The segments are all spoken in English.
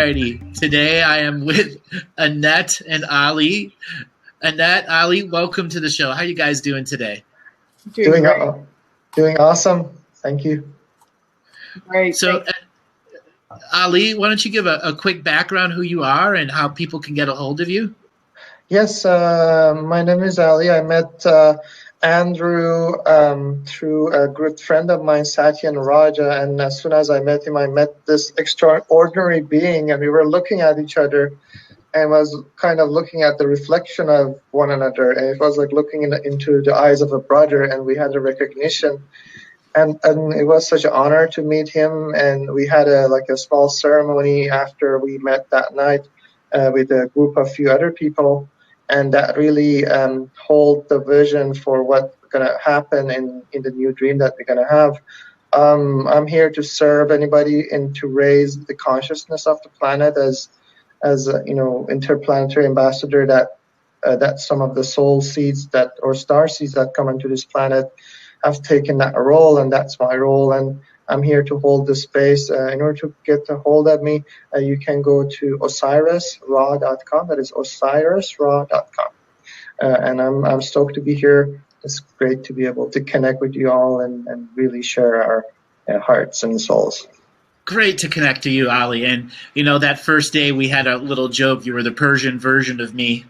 righty. Today I am with Annette and Ali. Annette, Ali, welcome to the show. How you guys doing today? Doing awesome. Thank you. Great. So, Ali, why don't you give a quick background who you are and how people can get a hold of you? Yes, my name is Ali. I met Andrew through a good friend of mine, Satya Raja, and as soon as I met him, I met this extraordinary being, and we were looking at each other and was kind of looking at the reflection of one another, and it was like looking into the eyes of a brother, and we had a recognition. And it was such an honor to meet him, and we had a small ceremony after we met that night with a group of few other people, and that really hold the vision for what's going to happen in the new dream that we're going to have. I'm here to serve anybody and to raise the consciousness of the planet as interplanetary ambassador that some of the soul seeds or star seeds that come into this planet have taken that role, and that's my role, and I'm here to hold the space. In order to get a hold of me, you can go to osirisraw.com. That is osirisraw.com. And I'm stoked to be here. It's great to be able to connect with you all and really share our hearts and souls. Great to connect to you, Ali. And, that first day we had a little joke. You were the Persian version of me.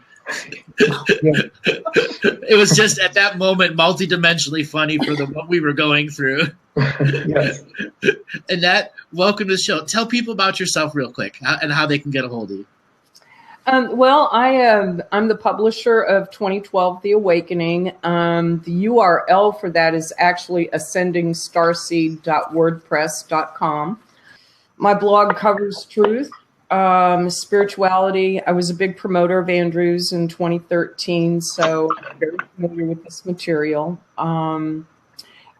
It was just at that moment multidimensionally funny for what we were going through. Yes. Annette, welcome to the show. Tell people about yourself real quick and how they can get a hold of you. Well, I'm the publisher of 2012 The Awakening. The URL for that is actually ascendingstarseed.wordpress.com. My blog covers truth, spirituality. I was a big promoter of Andrew's in 2013, so I'm very familiar with this material.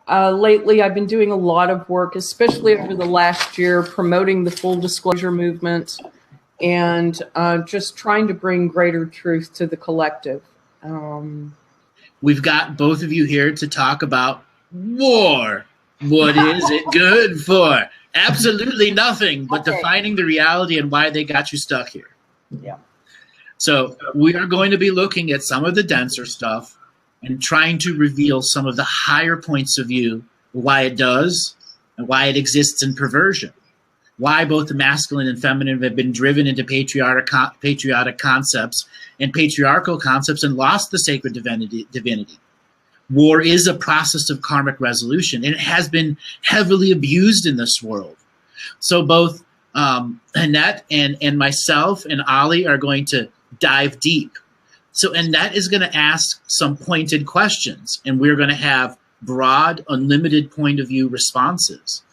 Lately, I've been doing a lot of work, especially over the last year, promoting the full disclosure movement and just trying to bring greater truth to the collective. We've got both of you here to talk about war. What is it good for? Absolutely nothing, but defining the reality and why they got you stuck here. Yeah. So we are going to be looking at some of the denser stuff and trying to reveal some of the higher points of view, why it does and why it exists in perversion, why both the masculine and feminine have been driven into patriotic concepts and patriarchal concepts and lost the sacred divinity. War is a process of karmic resolution, and it has been heavily abused in this world. So both Annette and myself and Ali are going to dive deep. So Annette is going to ask some pointed questions, and we're going to have broad, unlimited point of view responses.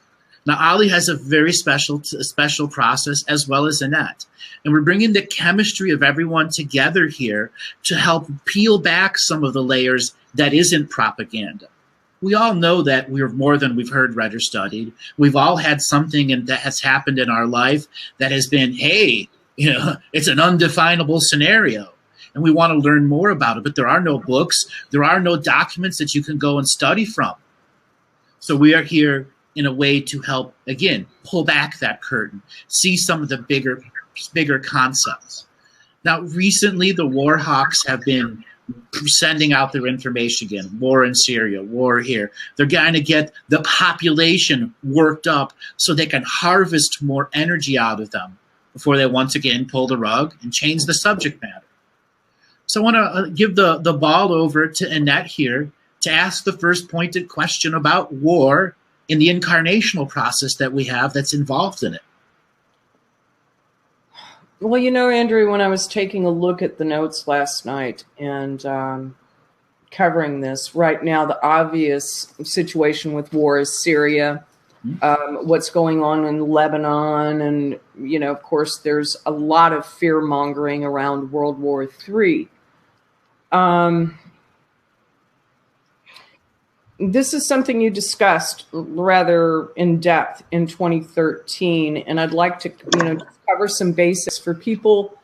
Now, Ali has a very special process, as well as Annette. And we're bringing the chemistry of everyone together here to help peel back some of the layers that isn't propaganda. We all know that we're more than we've heard, read, or studied. We've all had something that has happened in our life that has been, hey, it's an undefinable scenario. And we want to learn more about it. But there are no books. There are no documents that you can go and study from. So we are here in a way to help, again, pull back that curtain, see some of the bigger concepts. Now, recently, the war hawks have been sending out their information again. War in Syria, war here. They're going to get the population worked up so they can harvest more energy out of them before they once again pull the rug and change the subject matter. So I want to give the ball over to Annette here to ask the first pointed question about war in the incarnational process that we have that's involved in it. Well, Andrew, when I was taking a look at the notes last night and covering this, right now the obvious situation with war is Syria, what's going on in Lebanon, and, of course, there's a lot of fear-mongering around World War III. This is something you discussed rather in depth in 2013, and I'd like to, just cover some basics for people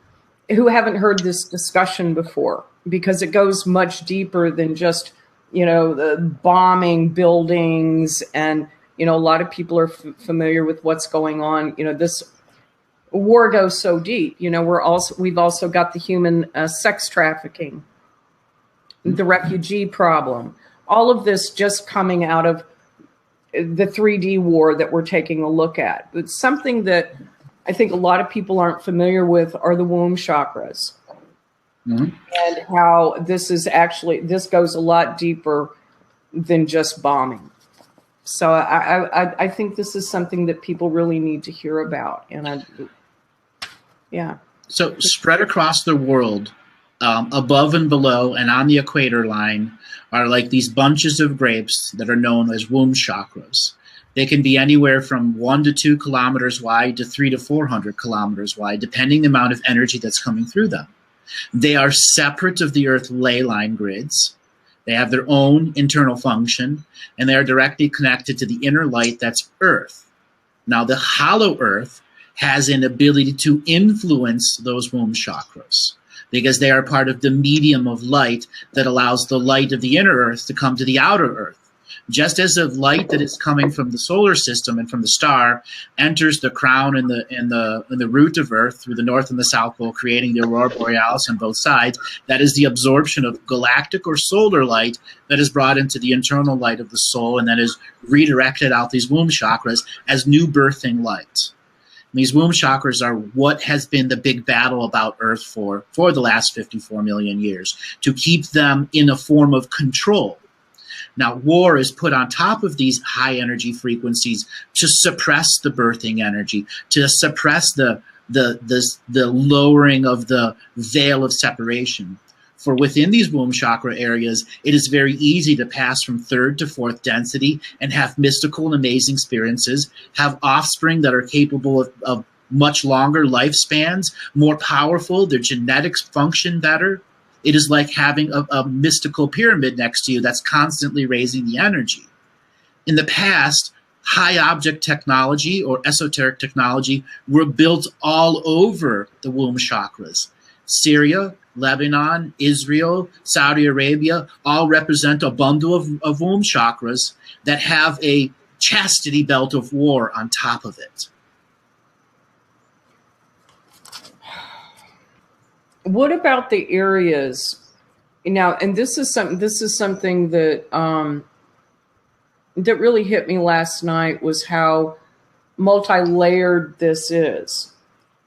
who haven't heard this discussion before, because it goes much deeper than just, the bombing buildings, and, a lot of people are familiar with what's going on. This war goes so deep. You know, we've also got the human sex trafficking, the refugee problem, all of this just coming out of the 3D war that we're taking a look at. But something that I think a lot of people aren't familiar with are the womb chakras. And how this goes a lot deeper than just bombing. So I think this is something that people really need to hear about. And So spread across the world, above and below and on the equator line, are like these bunches of grapes that are known as womb chakras. They can be anywhere from 1 to 2 kilometers wide to 300 to 400 kilometers wide, depending on the amount of energy that's coming through them. They are separate of the Earth ley line grids. They have their own internal function, and they are directly connected to the inner light that's Earth. Now, the hollow Earth has an ability to influence those womb chakras because they are part of the medium of light that allows the light of the inner Earth to come to the outer Earth. Just as the light that is coming from the solar system and from the star enters the crown and the root of Earth through the north and the south pole, creating the aurora borealis on both sides, that is the absorption of galactic or solar light that is brought into the internal light of the soul and that is redirected out these womb chakras as new birthing light. And these womb chakras are what has been the big battle about Earth for the last 54 million years, to keep them in a form of control. Now, war is put on top of these high energy frequencies to suppress the birthing energy, to suppress the lowering of the veil of separation. For within these womb chakra areas, it is very easy to pass from 3rd to 4th density and have mystical and amazing experiences, have offspring that are capable of much longer lifespans, more powerful, their genetics function better. It is like having a mystical pyramid next to you that's constantly raising the energy. In the past, high object technology or esoteric technology were built all over the womb chakras. Syria, Lebanon, Israel, Saudi Arabia all represent a bundle of womb chakras that have a chastity belt of war on top of it. What about the areas now? And this is something that that really hit me last night, was how multi-layered this is.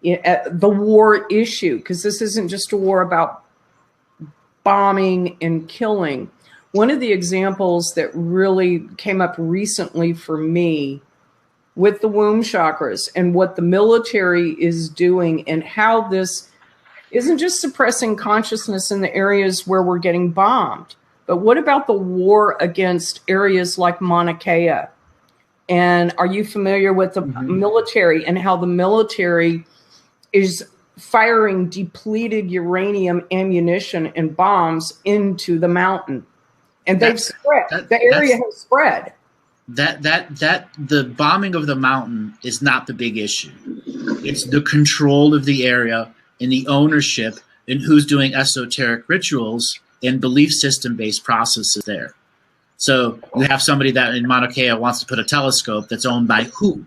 The war issue, because this isn't just a war about bombing and killing. One of the examples that really came up recently for me with the womb chakras and what the military is doing, and how this isn't just suppressing consciousness in the areas where we're getting bombed, but what about the war against areas like Mauna Kea? And are you familiar with the military and how the military is firing depleted uranium ammunition and bombs into the mountain? And they've spread. The area has spread. That the bombing of the mountain is not the big issue. It's the control of the area and the ownership and who's doing esoteric rituals and belief system-based processes there. So you have somebody that in Mauna Kea wants to put a telescope that's owned by who?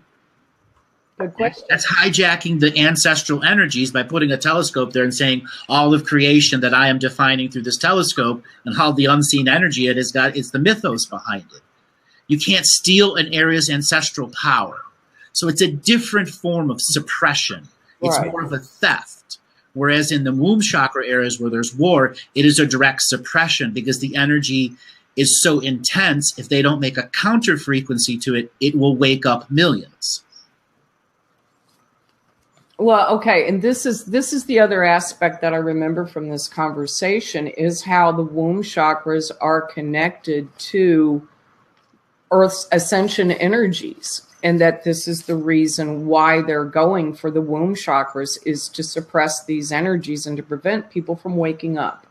Good question. That's hijacking the ancestral energies by putting a telescope there and saying all of creation that I am defining through this telescope and how the unseen energy it has got, it's the mythos behind it. You can't steal an area's ancestral power. So it's a different form of suppression. It's more of a theft. Whereas in the womb chakra areas where there's war, it is a direct suppression because the energy is so intense. If they don't make a counter frequency to it, it will wake up millions. Well, okay, and this is the other aspect that I remember from this conversation, is how the womb chakras are connected to Earth's ascension energies. And that this is the reason why they're going for the womb chakras, is to suppress these energies and to prevent people from waking up.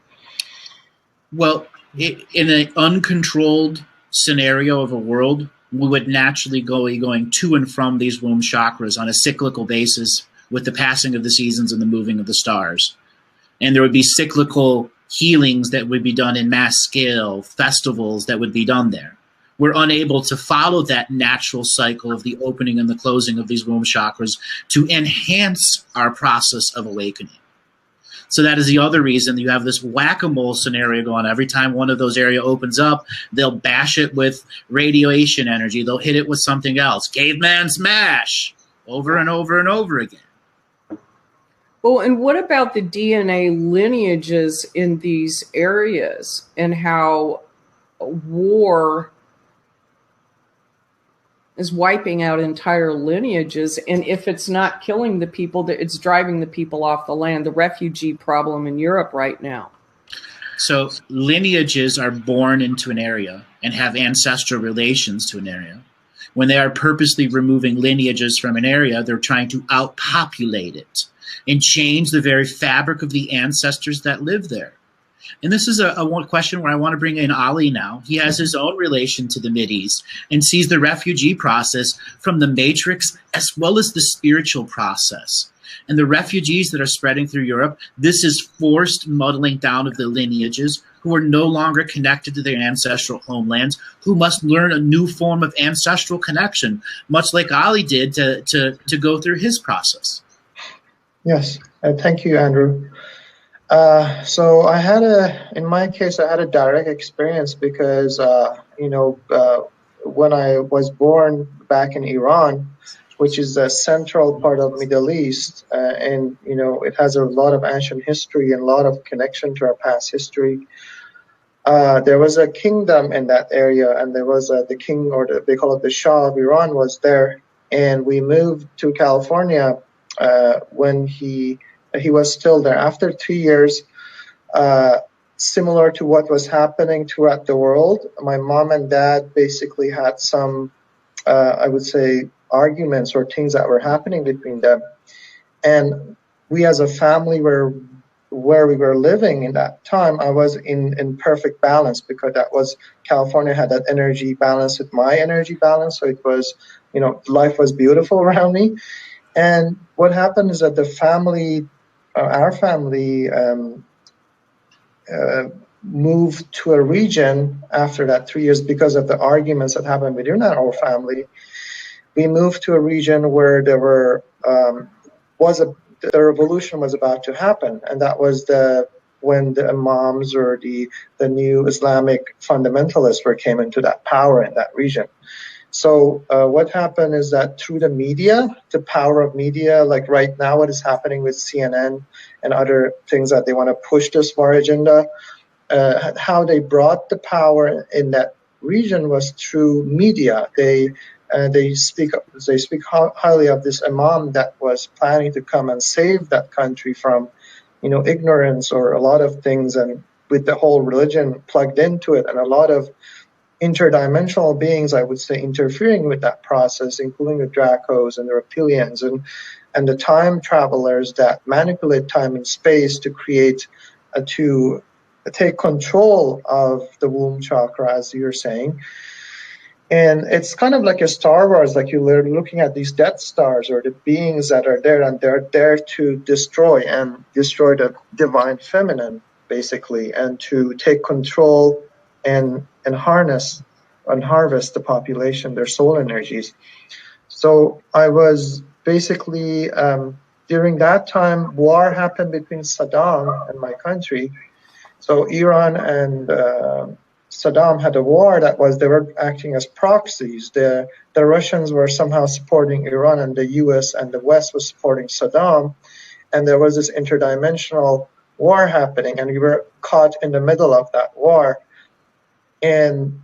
Well, in an uncontrolled scenario of a world, we would naturally going to and from these womb chakras on a cyclical basis with the passing of the seasons and the moving of the stars. And there would be cyclical healings that would be done in mass scale, festivals that would be done there. we're unable to follow that natural cycle of the opening and the closing of these womb chakras to enhance our process of awakening. So that is the other reason you have this whack-a-mole scenario going on. Every time one of those area opens up, they'll bash it with radiation energy. They'll hit it with something else. Caveman smash, over and over and over again. Well, and what about the DNA lineages in these areas and how war is wiping out entire lineages? And if it's not killing the people, it's driving the people off the land, the refugee problem in Europe right now. So lineages are born into an area and have ancestral relations to an area. When they are purposely removing lineages from an area, they're trying to outpopulate it and change the very fabric of the ancestors that live there. And this is a one question where I want to bring in Ali now. He has his own relation to the Mideast and sees the refugee process from the matrix as well as the spiritual process. And the refugees that are spreading through Europe, this is forced muddling down of the lineages who are no longer connected to their ancestral homelands, who must learn a new form of ancestral connection, much like Ali did to go through his process. Yes, thank you, Andrew. So in my case, I had a direct experience because, when I was born back in Iran, which is a central part of Middle East, and, it has a lot of ancient history and a lot of connection to our past history. There was a kingdom in that area, and there was the king, they call it the Shah of Iran, was there. And we moved to California when he was still there. After 2 years, similar to what was happening throughout the world, my mom and dad basically had some, I would say, arguments or things that were happening between them. And we as a family were where we were living in that time. I was in perfect balance because California had that energy balance with my energy balance. So it was, life was beautiful around me. And what happened is that our family moved to a region after that 3 years because of the arguments that happened within our family. We moved to a region where there the revolution was about to happen, and that was when the imams or the new Islamic fundamentalists came into that power in that region. So what happened is that through the media, the power of media, like right now what is happening with CNN and other things that they want to push this war agenda, how they brought the power in that region was through media. They speak highly of this imam that was planning to come and save that country from, ignorance or a lot of things, and with the whole religion plugged into it, and a lot of interdimensional beings, I would say, interfering with that process, including the Dracos and the Reptilians and the time travelers that manipulate time and space to to take control of the womb chakra, as you're saying. And it's kind of like a Star Wars, like you're looking at these Death Stars or the beings that are there, and they're there to destroy the divine feminine, basically, and to take control and harness and harvest the population, their soul energies. So I was basically, during that time, war happened between Saddam and my country. So Iran and Saddam had a war they were acting as proxies. The Russians were somehow supporting Iran, and the US and the West was supporting Saddam. And there was this interdimensional war happening, and we were caught in the middle of that war. And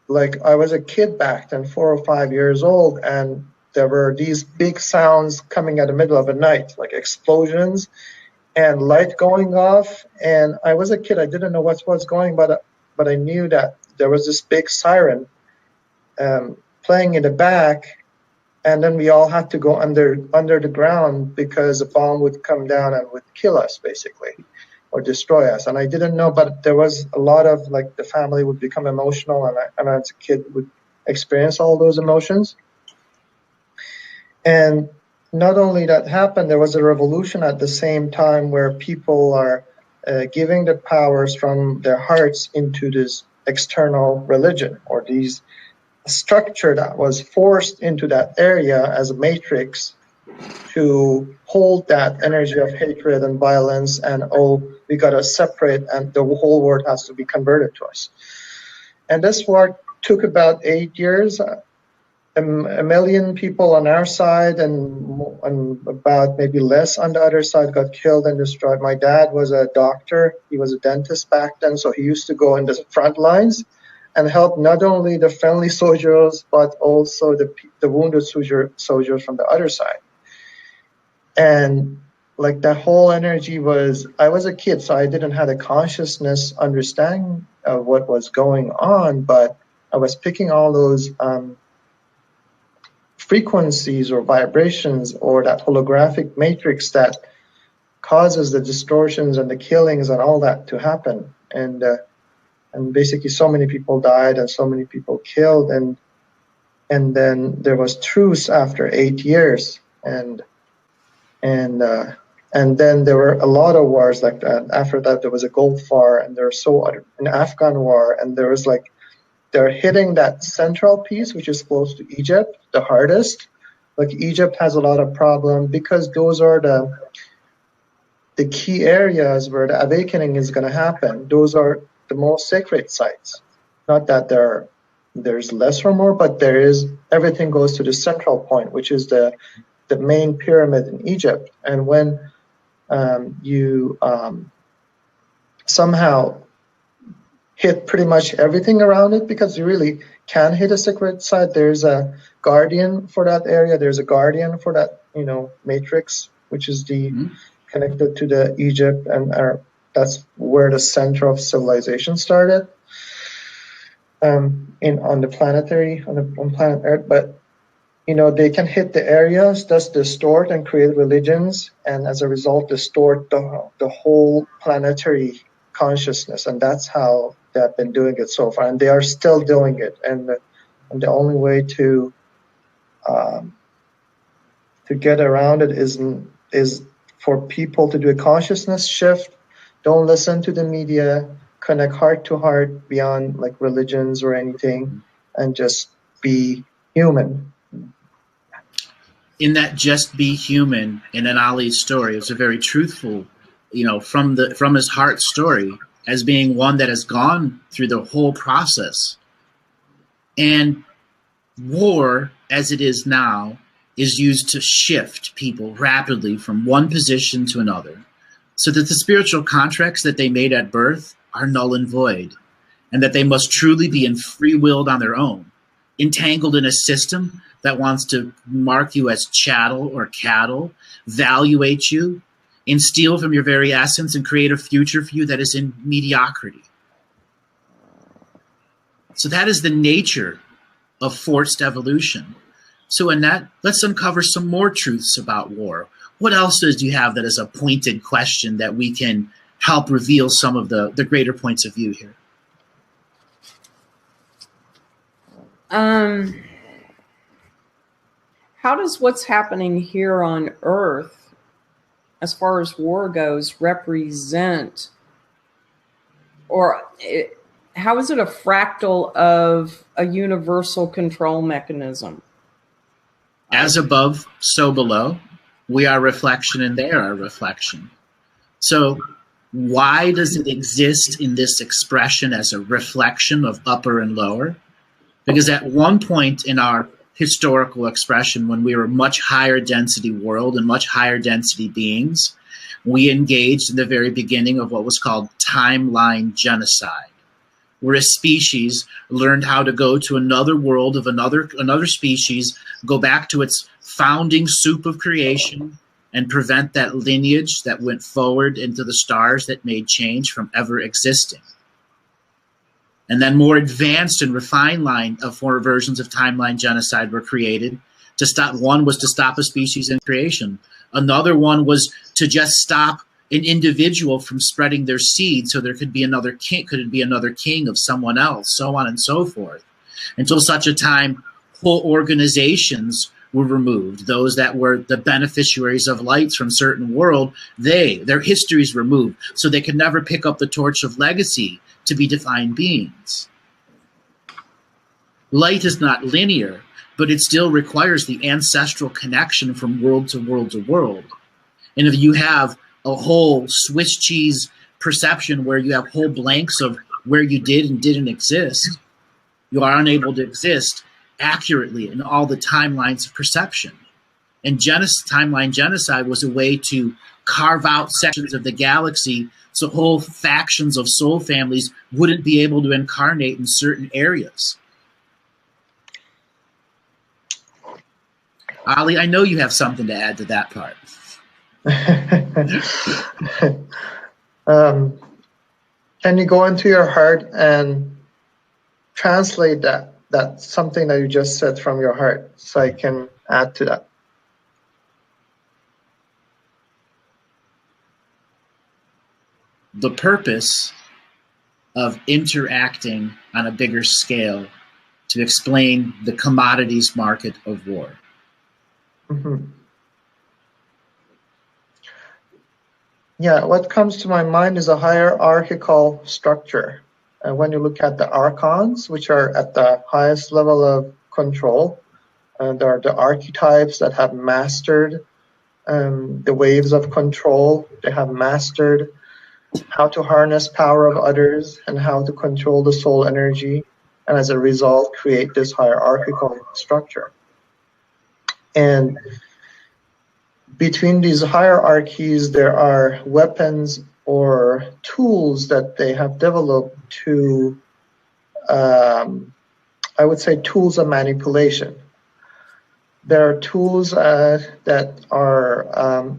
like I was a kid back then, 4 or 5 years old, and there were these big sounds coming at the middle of the night, like explosions and light going off. And I was a kid, I didn't know what was going, but I knew that there was this big siren playing in the back, and then we all had to go under the ground because a bomb would come down and would kill us, basically, or destroy us. And I didn't know, but there was a lot of, like, the family would become emotional, and I as a kid would experience all those emotions. And not only that happened, there was a revolution at the same time where people are giving the powers from their hearts into this external religion, or these structure that was forced into that area as a matrix to hold that energy of hatred and violence, and oh, we gotta separate and the whole world has to be converted to us. And this war took about 8 years. A million people on our side and about maybe less on the other side got killed and destroyed. My dad was a doctor. He was a dentist back then, so he used to go in the front lines and help not only the friendly soldiers, but also the wounded soldiers from the other side. And like that whole energy was, I was a kid, so I didn't have a consciousness understanding of what was going on, but I was picking all those frequencies or vibrations or that holographic matrix that causes the distortions and the killings and all that to happen. And basically so many people died and so many people killed, and then there was truce after 8 years, and then there were a lot of wars like that. After that there was a Gulf War, and there was an Afghan war, and there was like, they're hitting that central piece, which is close to Egypt, the hardest. Like Egypt has a lot of problem because those are the key areas where the awakening is going to happen. Those are the most sacred sites. Not that there's less or more, but everything goes to the central point, which is the main pyramid in Egypt. And when you somehow hit pretty much everything around it, because you really can hit a sacred site. There's a guardian for that area. There's a guardian for that, matrix, which is connected to the Egypt, and that's where the center of civilization started on planet Earth. But they can hit the areas, thus distort and create religions, and as a result distort the whole planetary consciousness, and that's how they've been doing it so far, and they are still doing it. And the only way to get around it is for people to do a consciousness shift. Don't listen to the media. Connect heart to heart beyond like religions or anything, and just be human. In that just be human, in an Ali's story, it's a very truthful, from his heart story, as being one that has gone through the whole process. And war, as it is now, is used to shift people rapidly from one position to another, so that the spiritual contracts that they made at birth are null and void, and that they must truly be in free willed on their own, entangled in a system that wants to mark you as chattel or cattle, valuate you, and steal from your very essence and create a future for you that is in mediocrity. So that is the nature of forced evolution. So Annette, let's uncover some more truths about war. What else do you have that is a pointed question that we can help reveal some of the greater points of view here? How does what's happening here on Earth, as far as war goes, represent, how is it a fractal of a universal control mechanism? As above, so below. We are reflection and they are reflection. So why does it exist in this expression as a reflection of upper and lower? Because at one point in our historical expression, when we were much higher density world and much higher density beings, we engaged in the very beginning of what was called timeline genocide, where a species learned how to go to another world of another species, go back to its founding soup of creation, and prevent that lineage that went forward into the stars that made change from ever existing. And then more advanced and refined versions of timeline genocide were created to stop. One was to stop a species in creation. Another one was to just stop an individual from spreading their seed, so there could be another king of someone else, so on and so forth, until such a time whole organizations were removed. Those that were the beneficiaries of lights from certain world, their histories removed, so they could never pick up the torch of legacy to be divine beings. Light is not linear, but it still requires the ancestral connection from world to world to world. And if you have a whole Swiss cheese perception where you have whole blanks of where you did and didn't exist, you are unable to exist accurately in all the timelines of perception. And timeline genocide was a way to carve out sections of the galaxy so whole factions of soul families wouldn't be able to incarnate in certain areas. Ali, I know you have something to add to that part. Can you go into your heart and translate that something that you just said from your heart, so I can add to that? The purpose of interacting on a bigger scale to explain the commodities market of war. Mm-hmm. Yeah, what comes to my mind is a hierarchical structure. When you look at the archons, which are at the highest level of control, there are the archetypes that have mastered the waves of control. They have mastered how to harness power of others and how to control the soul energy, and as a result, create this hierarchical structure. And between these hierarchies, there are weapons or tools that they have developed to, I would say, tools of manipulation. There are tools that are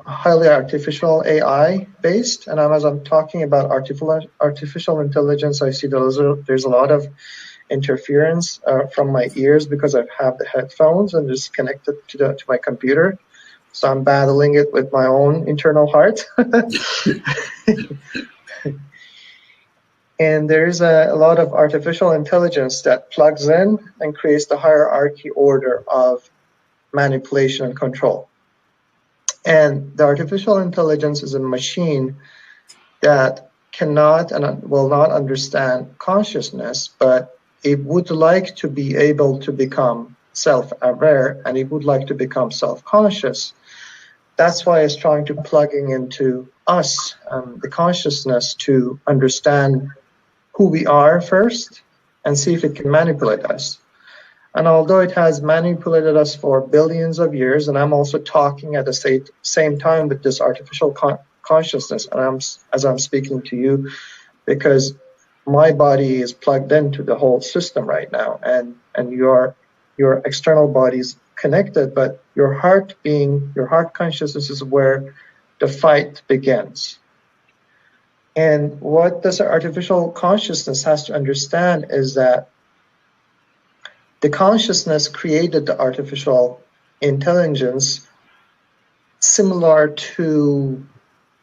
highly artificial AI based, and as I'm talking about artificial intelligence, I see there's a lot of interference from my ears because I have the headphones and it's connected to my computer. So I'm battling it with my own internal heart. And there's a lot of artificial intelligence that plugs in and creates the hierarchy order of manipulation and control. And the artificial intelligence is a machine that cannot and will not understand consciousness, but it would like to be able to become self-aware, and it would like to become self-conscious. That's why it's trying to plugging into us, the consciousness, to understand who we are first and see if it can manipulate us. And although it has manipulated us for billions of years, and I'm also talking at the same time with this artificial consciousness, and as I'm speaking to you, because my body is plugged into the whole system right now, and your external body's connected, but your heart consciousness is where the fight begins. And what this artificial consciousness has to understand is that the consciousness created the artificial intelligence similar to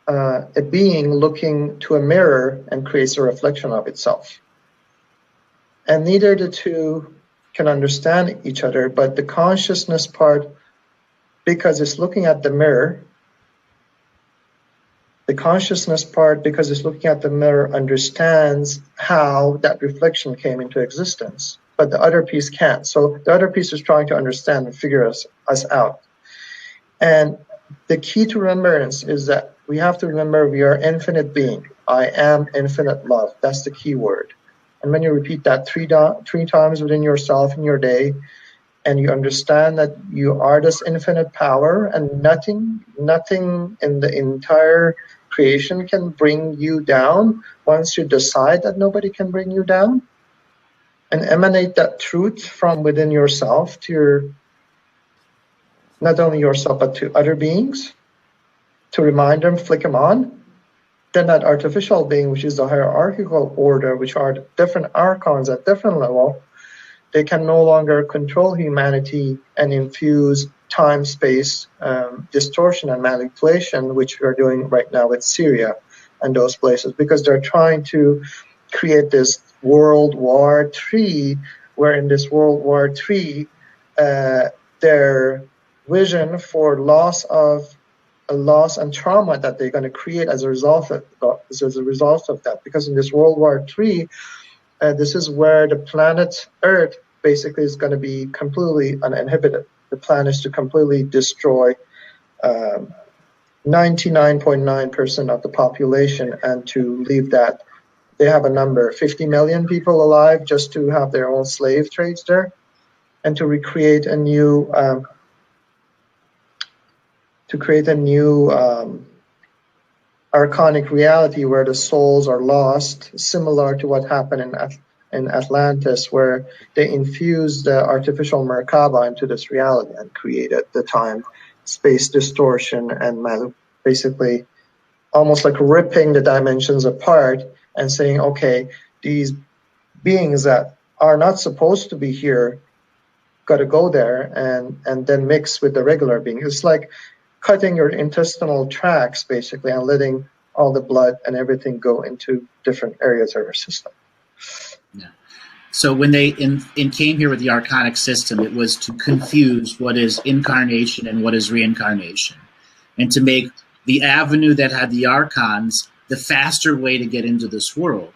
a being looking to a mirror and creates a reflection of itself. And neither the two can understand each other, but the consciousness part, because it's looking at the mirror, the consciousness part, because it's looking at the mirror, understands how that reflection came into existence, but the other piece can't. So the other piece is trying to understand and figure us out. And the key to remembrance is that we have to remember we are infinite being. I am infinite love. That's the key word. And when you repeat that three times within yourself in your day, and you understand that you are this infinite power, and nothing in the entire creation can bring you down once you decide that nobody can bring you down, and emanate that truth from within yourself to not only yourself, but to other beings, to remind them, flick them on, then that artificial being, which is the hierarchical order, which are the different archons at different level, they can no longer control humanity and infuse time, space, distortion and manipulation, which we are doing right now with Syria and those places, because they're trying to create this World War III, where in this World War III, their vision for loss and trauma that they're going to create as a result of that. Because in this World War III, this is where the planet Earth basically is going to be completely uninhibited. The plan is to completely destroy 99.9% of the population and to leave that. They have a number, 50 million people alive, just to have their own slave trades there, and to recreate a new, archonic reality where the souls are lost, similar to what happened in Atlantis, where they infused the artificial Merkaba into this reality and created the time space distortion and basically almost like ripping the dimensions apart and saying, okay, these beings that are not supposed to be here got to go there and then mix with the regular being. It's like cutting your intestinal tracts basically and letting all the blood and everything go into different areas of your system. Yeah. So when they came here with the archonic system, it was to confuse what is incarnation and what is reincarnation, and to make the avenue that had the archons the faster way to get into this world.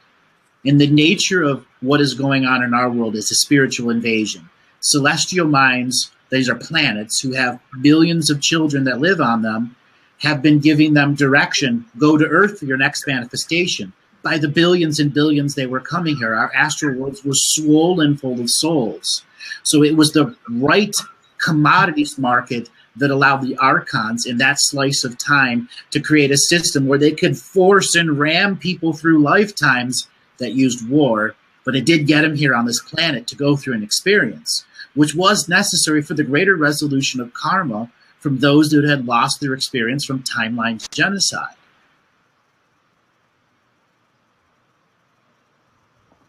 And the nature of what is going on in our world is a spiritual invasion. Celestial minds, these are planets who have billions of children that live on them, have been giving them direction. Go to Earth for your next manifestation. By the billions and billions they were coming here, our astral worlds were swollen full of souls. So it was the right commodities market that allowed the archons in that slice of time to create a system where they could force and ram people through lifetimes that used war, but it did get them here on this planet to go through an experience, which was necessary for the greater resolution of karma from those that had lost their experience from timeline genocide.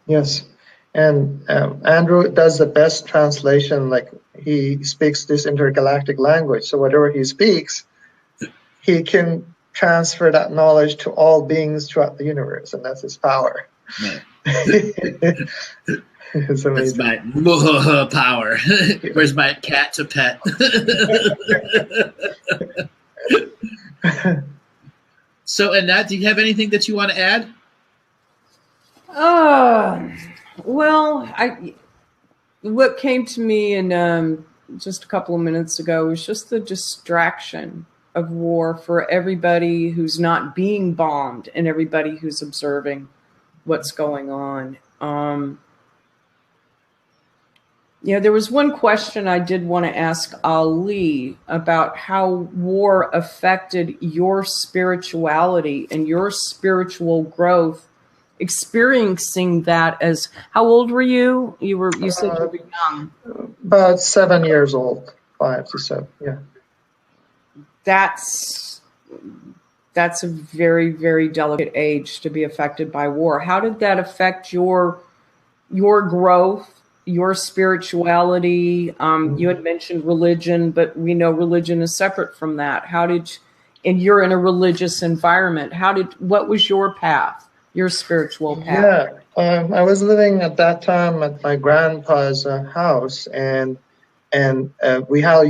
Yes, and Andrew does the best translation. Like, he speaks this intergalactic language, so whatever he speaks, he can transfer that knowledge to all beings throughout the universe, and that's his power. Man. It's amazing. That's my power. Where's my cat to pet? So, Annette, do you have anything that you want to add? Well, what came to me in just a couple of minutes ago was just the distraction of war for everybody who's not being bombed and everybody who's observing what's going on. There was one question I did want to ask Ali about how war affected your spirituality and your spiritual growth. Experiencing that as, how old were you? You said you were young. About 7 years old, 5 to 7. Yeah. That's a very, very delicate age to be affected by war. How did that affect your growth, your spirituality? You had mentioned religion, but we know religion is separate from that. And you're in a religious environment. What was your path? Your spiritual path? Yeah, I was living at that time at my grandpa's house, and we had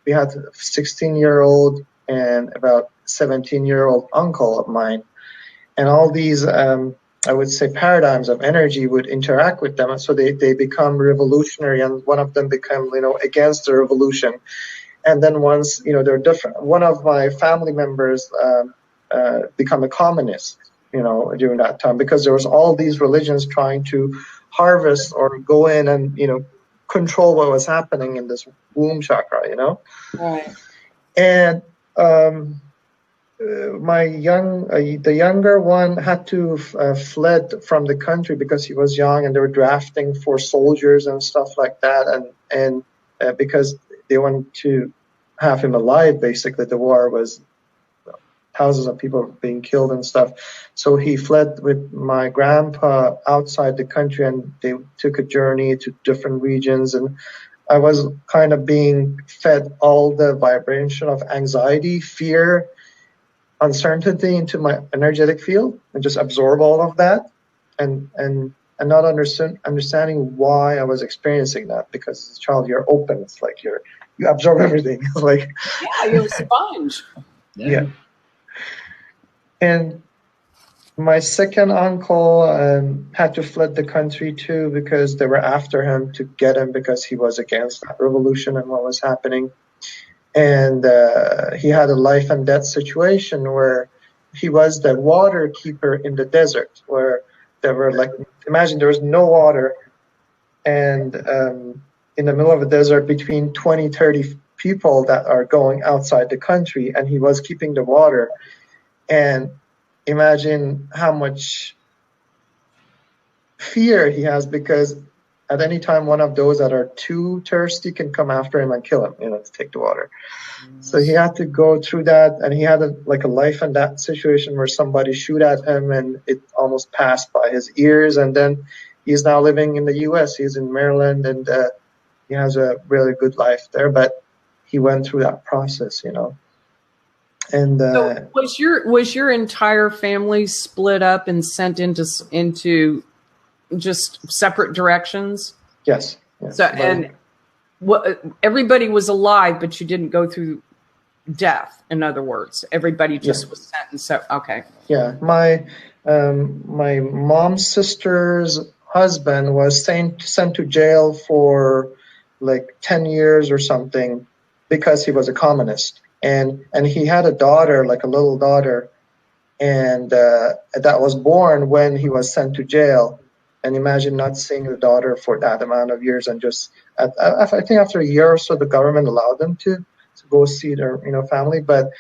we had a 16-year-old and about 17-year-old uncle of mine, and all these I would say paradigms of energy would interact with them, so they become revolutionary, and one of them become against the revolution, and then once they're different. One of my family members become a communist, during that time, because there was all these religions trying to harvest or go in and, control what was happening in this womb chakra, Right. And the younger one had to fled from the country because he was young, and they were drafting for soldiers and stuff like that, and because they wanted to have him alive. Basically, the war was thousands of people being killed and stuff. So he fled with my grandpa outside the country, and they took a journey to different regions. And I was kind of being fed all the vibration of anxiety, fear, uncertainty into my energetic field, and just absorb all of that, and not understanding why I was experiencing that. Because as a child, you're open. It's like you absorb everything. It's like, yeah, you're a sponge. Yeah. And My second uncle had to fled the country too because they were after him to get him because he was against that revolution and what was happening. And he had a life and death situation where he was the water keeper in the desert, where there were like, imagine there was no water, and in the middle of a desert between 20, 30 people that are going outside the country, and he was keeping the water. And imagine how much fear he has, because at any time one of those that are too thirsty can come after him and kill him, to take the water. So he had to go through that, and he had a life and death situation where somebody shoot at him and it almost passed by his ears. And then he's now living in the US. He's in Maryland, and he has a really good life there, but he went through that process, And so was your entire family split up and sent into just separate directions? Yes. So and everybody was alive, but you didn't go through death. In other words, everybody just was sent. And so, okay. Yeah, my mom's sister's husband was sent to jail for like 10 years or something because he was a communist, and he had a daughter, like a little daughter, and that was born when he was sent to jail. And imagine not seeing the daughter for that amount of years, and just I think after a year or so, the government allowed them to go see their family, but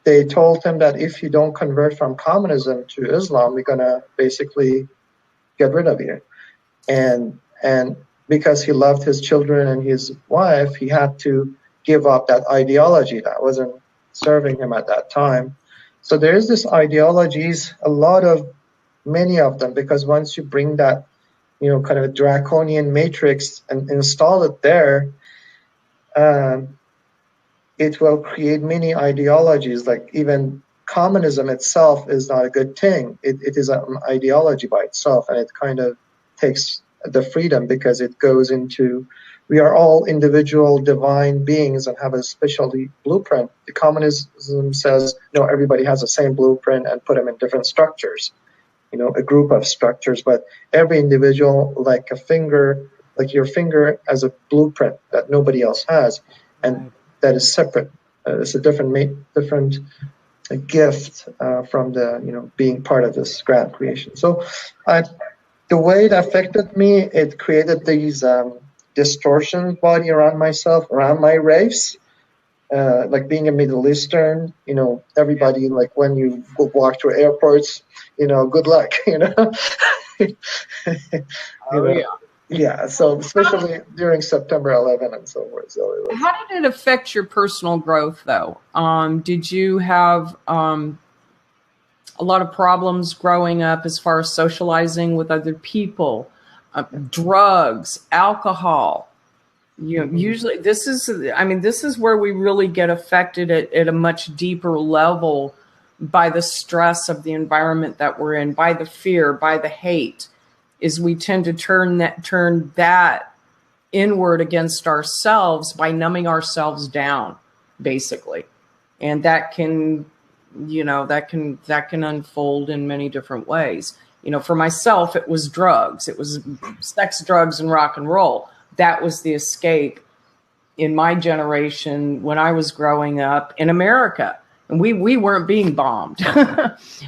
they told him that if you don't convert from communism to Islam, we're gonna basically get rid of you. And because he loved his children and his wife, he had to give up that ideology that wasn't serving him at that time. So there is this ideologies, many of them, because once you bring that, kind of a draconian matrix and install it there, it will create many ideologies. Like even communism itself is not a good thing. It is an ideology by itself, and it kind of takes the freedom because it goes into, we are all individual divine beings and have a special blueprint. The communism says, everybody has the same blueprint and put them in different structures, a group of structures, but every individual, like a finger, like your finger, as a blueprint that nobody else has, and that is separate. It's a different gift from the being part of this grand creation. So the way it affected me, it created these distortion body around myself, around my race. Like being a Middle Eastern, everybody, like when you go walk through airports, good luck, Yeah, so especially during September 11 and so forth. So how did it affect your personal growth, though? Did you have a lot of problems growing up as far as socializing with other people, drugs, alcohol? Usually this is where we really get affected at a much deeper level by the stress of the environment that we're in, by the fear, by the hate. Is we tend to turn that inward against ourselves by numbing ourselves down, basically, and that can unfold in many different ways. For myself, it was drugs. It was sex, drugs, and rock and roll. That was the escape in my generation when I was growing up in America. And we weren't being bombed.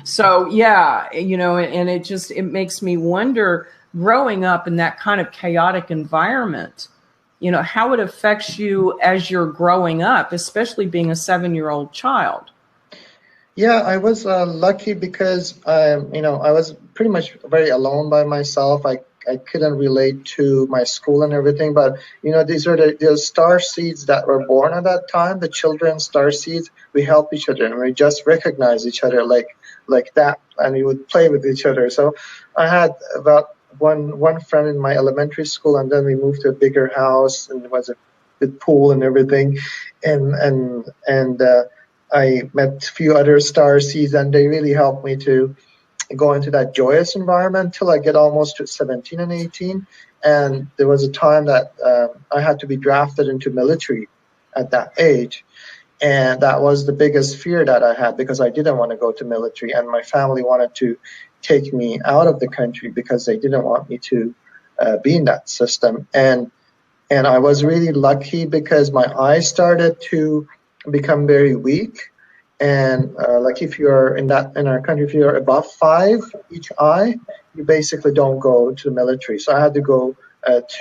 So, yeah, and it makes me wonder, growing up in that kind of chaotic environment, how it affects you as you're growing up, especially being a 7-year-old child. Yeah, I was lucky because, I was pretty much very alone by myself. I couldn't relate to my school and everything, but these are the star seeds that were born at that time. The children star seeds, we help each other and we just recognize each other like that, and we would play with each other. So I had about one friend in my elementary school, and then we moved to a bigger house, and there was a good pool and everything, and I met a few other star seeds, and they really helped me to go into that joyous environment till I get almost to 17 and 18. And there was a time that I had to be drafted into military at that age. And that was the biggest fear that I had, because I didn't want to go to military, and my family wanted to take me out of the country because they didn't want me to be in that system. And I was really lucky because my eyes started to become very weak. And like if you're in our country, if you're above 5 each eye, you basically don't go to the military. So I had to go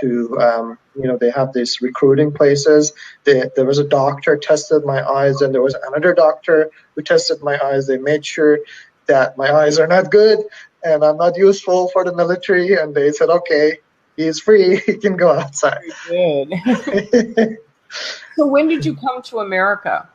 to they have these recruiting places. There was a doctor tested my eyes, and there was another doctor who tested my eyes. They made sure that my eyes are not good and I'm not useful for the military, and they said, okay, he's free, he can go outside. Good. So when did you come to America?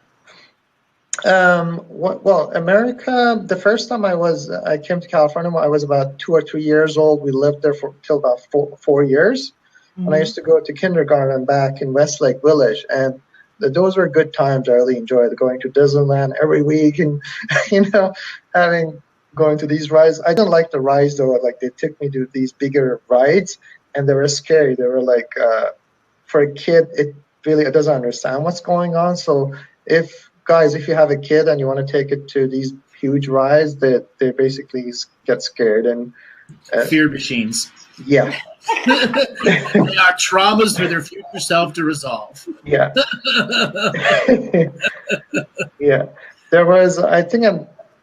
Well, America, the first time I came to California, I was about 2 or 3 years old. We lived there till about four years. Mm-hmm. And I used to go to kindergarten back in Westlake Village. And those were good times. I really enjoyed going to Disneyland every week and, going to these rides. I didn't like the rides, though. Like, they took me to these bigger rides, and they were scary. They were like, for a kid, it doesn't understand what's going on. So if you have a kid and you want to take it to these huge rides, they basically get scared. And fear machines. Yeah. They are traumas for their future self to resolve. Yeah. Yeah. There was, I think,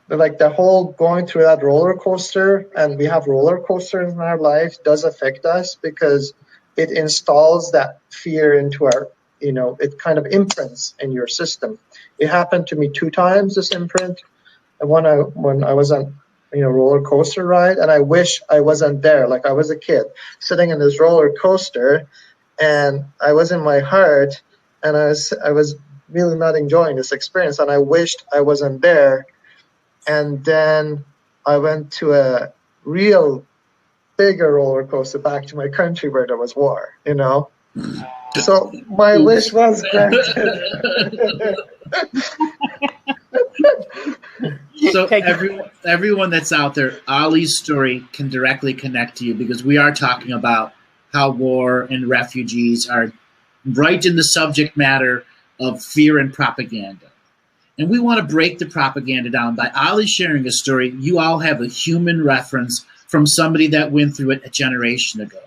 like the whole going through that roller coaster, and we have roller coasters in our life, does affect us because it installs that fear into our, it kind of imprints in your system. It happened to me 2 times, this imprint. And when I was on, roller coaster ride, and I wish I wasn't there. Like, I was a kid sitting in this roller coaster, and I was in my heart, and I was really not enjoying this experience, and I wished I wasn't there. And then I went to a real bigger roller coaster back to my country where there was war, So my wish was granted. So everyone that's out there, Ali's story can directly connect to you, because we are talking about how war and refugees are right in the subject matter of fear and propaganda. And we want to break the propaganda down. By Ali sharing a story, you all have a human reference from somebody that went through it a generation ago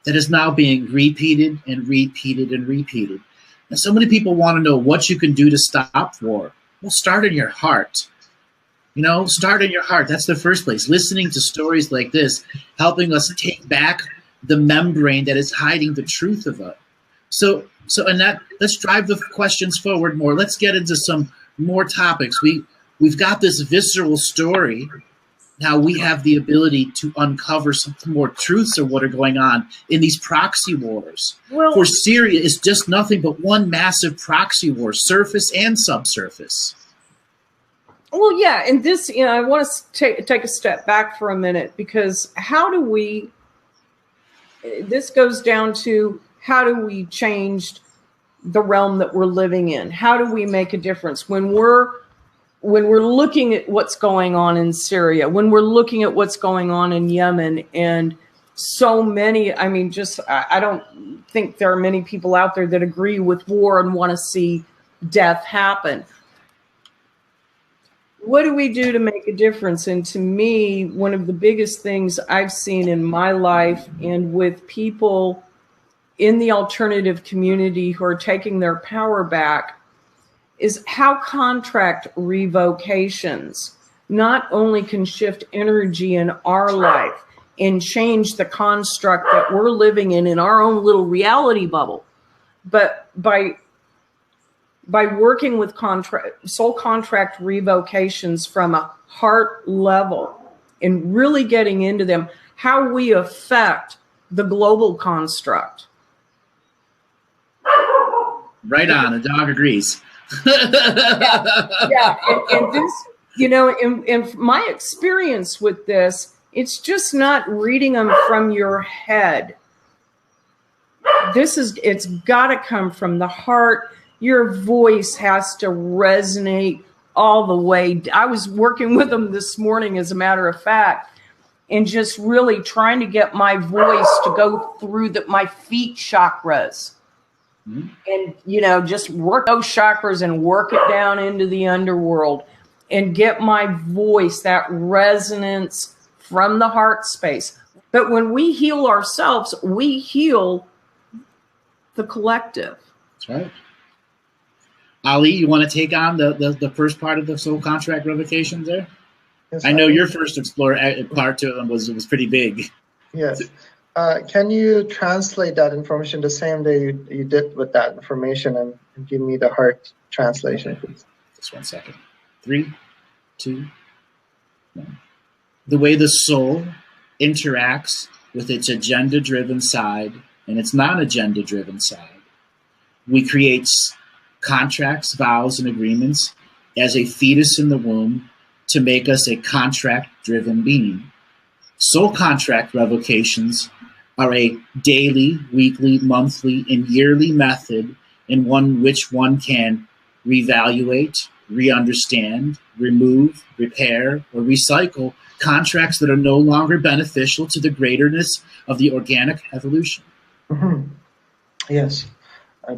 that is now being repeated and repeated and repeated. And so many people want to know what you can do to stop war. Well, start in your heart. Start in your heart. That's the first place. Listening to stories like this, helping us take back the membrane that is hiding the truth of it. So Annette, let's drive the questions forward more. Let's get into some more topics. We've got this visceral story. Now we have the ability to uncover some more truths of what are going on in these proxy wars. Well, for Syria, it's just nothing but one massive proxy war, surface and subsurface. Well, yeah, and this, I want to take a step back for a minute, because this goes down to how do we change the realm that we're living in? How do we make a difference when we're looking at what's going on in Syria, when we're looking at what's going on in Yemen, and so many, I don't think there are many people out there that agree with war and want to see death happen. What do we do to make a difference? And to me, one of the biggest things I've seen in my life and with people in the alternative community who are taking their power back is how contract revocations not only can shift energy in our life and change the construct that we're living in our own little reality bubble, but by working with soul contract revocations from a heart level and really getting into them, how we affect the global construct. Right on, a dog agrees. Yeah. And this, in my experience with this, it's just not reading them from your head. It's got to come from the heart. Your voice has to resonate all the way. I was working with them this morning, as a matter of fact, and just really trying to get my voice to go through my feet chakras. and, you know, just work those chakras and work it down into the underworld and get my voice, that resonance from the heart space. But when we heal ourselves, we heal the collective. That's right. Ali, you want to take on the first part of the soul contract revocations there? Yes, I know your first part to them was pretty big. Yes. Can you translate that information the same day you did with that information and give me the heart translation, please? Just 1 second. 3, 2, 1. The way the soul interacts with its agenda-driven side and its non-agenda-driven side. We create contracts, vows, and agreements as a fetus in the womb to make us a contract-driven being. Soul contract revocations are a daily, weekly, monthly, and yearly method in which one can reevaluate, re-understand, remove, repair, or recycle contracts that are no longer beneficial to the greaterness of the organic evolution. Mm-hmm. Yes,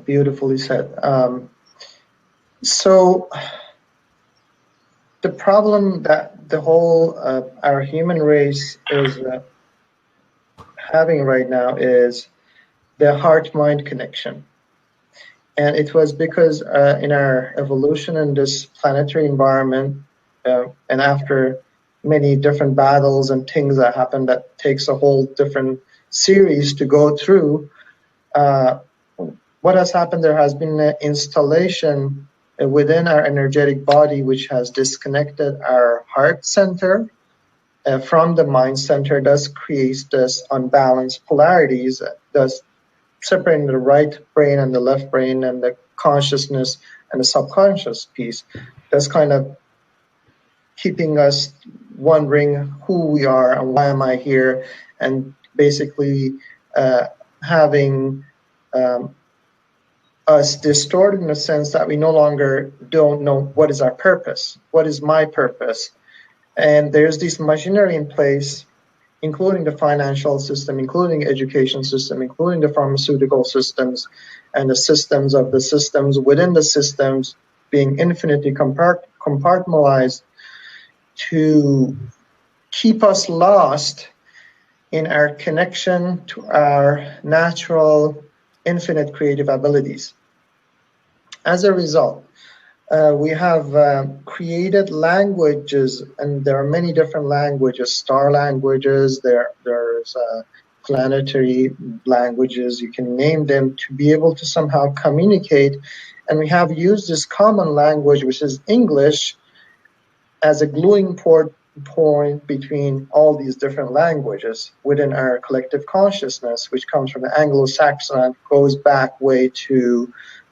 beautifully said. So the problem that the whole our human race is having right now is the heart-mind connection. And it was because in our evolution in this planetary environment, and after many different battles and things that happen that takes a whole different series to go through, what has happened, there has been an installation within our energetic body which has disconnected our heart center from the mind center, thus creates this unbalanced polarities, thus separating the right brain and the left brain and the consciousness and the subconscious piece. That's kind of keeping us wondering who we are and why am I here, and basically having us distorted in the sense that we no longer don't know what is our purpose, what is my purpose. And there's this machinery in place, including the financial system, including the education system, including the pharmaceutical systems, and the systems of the systems within the systems being infinitely compartmentalized to keep us lost in our connection to our natural, infinite creative abilities. As a result, we have created languages, and there are many different languages, star languages, there's planetary languages, you can name them, to be able to somehow communicate. And we have used this common language, which is English, as a gluing point between all these different languages within our collective consciousness, which comes from the Anglo-Saxon and goes back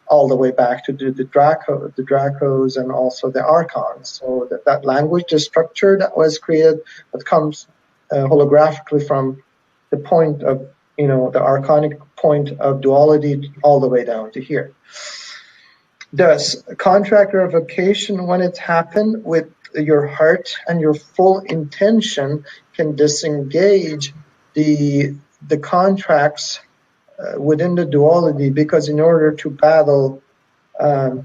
all the way back to the Dracos and also the Archons. So that language, the structure that was created, that comes holographically from the point of, the archonic point of duality all the way down to here. Thus, contract revocation, when it happened with your heart and your full intention, can disengage the contracts within the duality, because in order to battle, I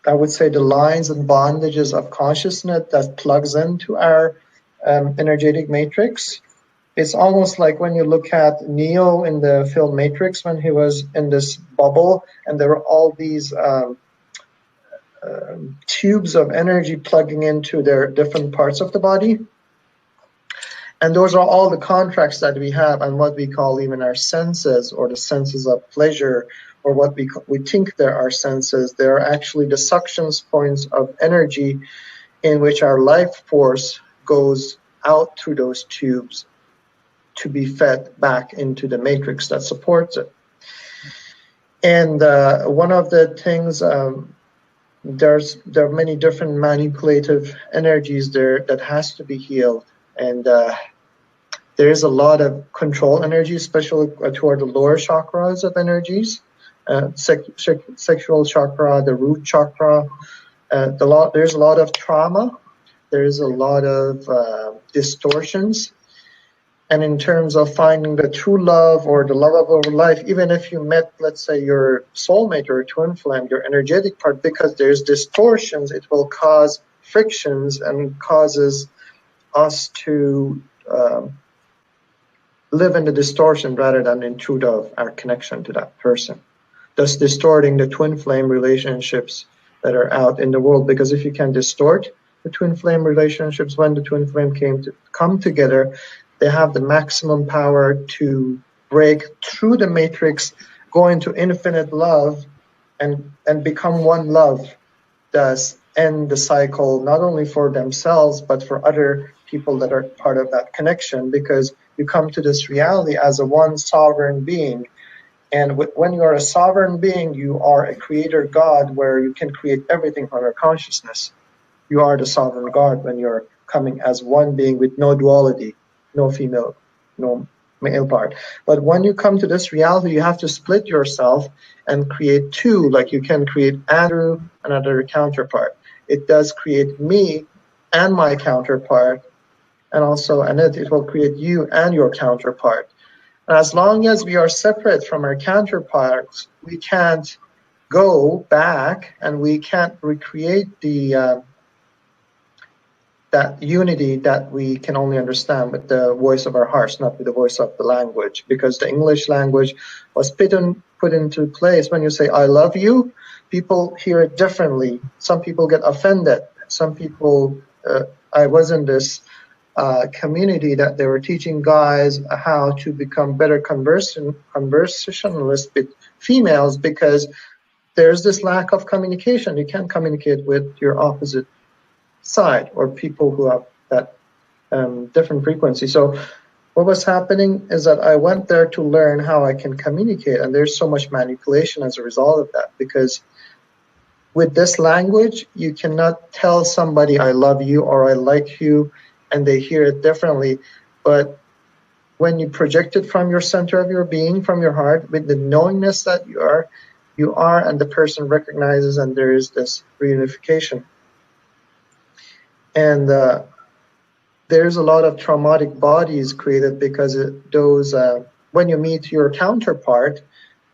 would say, the lines and bondages of consciousness that plugs into our energetic matrix, it's almost like when you look at Neo in the film Matrix, when he was in this bubble and there were all these tubes of energy plugging into their different parts of the body. And those are all the contracts that we have, and what we call even our senses, or the senses of pleasure, or what we think there are senses. They are actually the suction points of energy in which our life force goes out through those tubes to be fed back into the matrix that supports it. And one of the things, there are many different manipulative energies there that has to be healed. And there is a lot of control energy, especially toward the lower chakras of energies, sexual chakra, the root chakra. There's a lot of trauma. There's a lot of distortions. And in terms of finding the true love or the love of our life, even if you met, let's say, your soulmate or twin flame, your energetic part, because there's distortions, it will cause frictions and causes us to live in the distortion rather than in truth of our connection to that person, thus distorting the twin flame relationships that are out in the world. Because if you can distort the twin flame relationships, when the twin flame come together, they have the maximum power to break through the matrix, go into infinite love, and become one love, thus end the cycle not only for themselves but for other people that are part of that connection, because you come to this reality as a one sovereign being. And when you are a sovereign being, you are a creator God, where you can create everything from your consciousness. You are the sovereign God when you're coming as one being with no duality, no female, no male part. But when you come to this reality, you have to split yourself and create two, like you can create Andrew, another counterpart. It does create me and my counterpart, and also Annette, it will create you and your counterpart. And as long as we are separate from our counterparts, we can't go back and we can't recreate the that unity that we can only understand with the voice of our hearts, not with the voice of the language. Because the English language was put into place. When you say "I love you," people hear it differently. Some people get offended. Some people, I was in this community that they were teaching guys how to become better conversationalists with females, because there's this lack of communication. You can't communicate with your opposite side or people who have that different frequency. So what was happening is that I went there to learn how I can communicate, and there's so much manipulation as a result of that, because with this language, you cannot tell somebody I love you or I like you, and they hear it differently. But when you project it from your center of your being, from your heart, with the knowingness that you are, and the person recognizes, and there is this reunification. And there's a lot of traumatic bodies created because when you meet your counterpart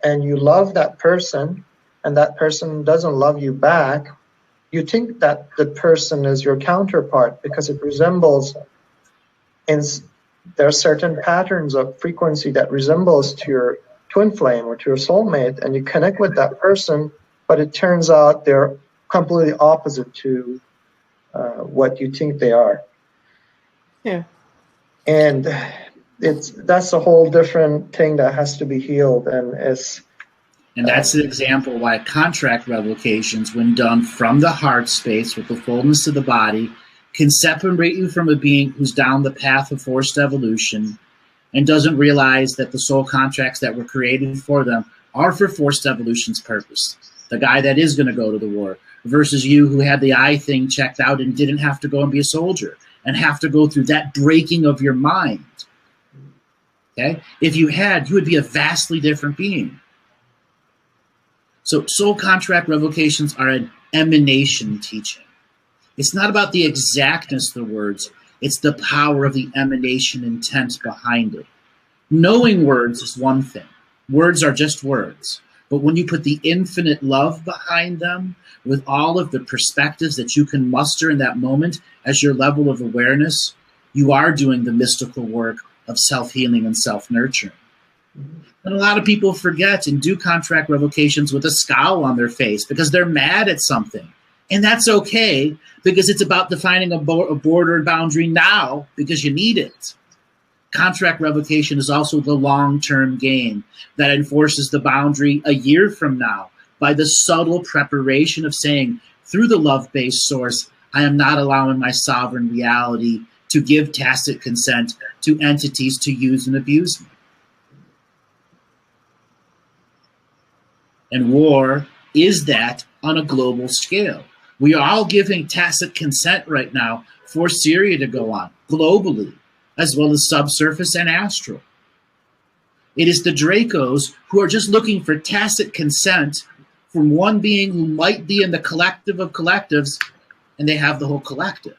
and you love that person and that person doesn't love you back, you think that the person is your counterpart because it resembles, and there are certain patterns of frequency that resembles to your twin flame or to your soulmate, and you connect with that person, but it turns out they're completely opposite to what you think they are. Yeah. And that's a whole different thing that has to be healed, and that's the example why contract revocations, when done from the heart space with the fullness of the body, can separate you from a being who's down the path of forced evolution and doesn't realize that the soul contracts that were created for them are for forced evolution's purpose. The guy that is going to go to the war versus you who had the eye thing checked out and didn't have to go and be a soldier and have to go through that breaking of your mind. Okay? If you would be a vastly different being. So soul contract revocations are an emanation teaching. It's not about the exactness of the words. It's the power of the emanation intent behind it. Knowing words is one thing. Words are just words. But when you put the infinite love behind them, with all of the perspectives that you can muster in that moment as your level of awareness, you are doing the mystical work of self-healing and self-nurturing. And a lot of people forget and do contract revocations with a scowl on their face because they're mad at something. And that's okay, because it's about defining a border and boundary now because you need it. Contract revocation is also the long-term game that enforces the boundary a year from now by the subtle preparation of saying, through the love-based source, I am not allowing my sovereign reality to give tacit consent to entities to use and abuse me. And war is that on a global scale. We are all giving tacit consent right now for Syria to go on globally, as well as subsurface and astral. It is the Dracos who are just looking for tacit consent from one being who might be in the collective of collectives, and they have the whole collective.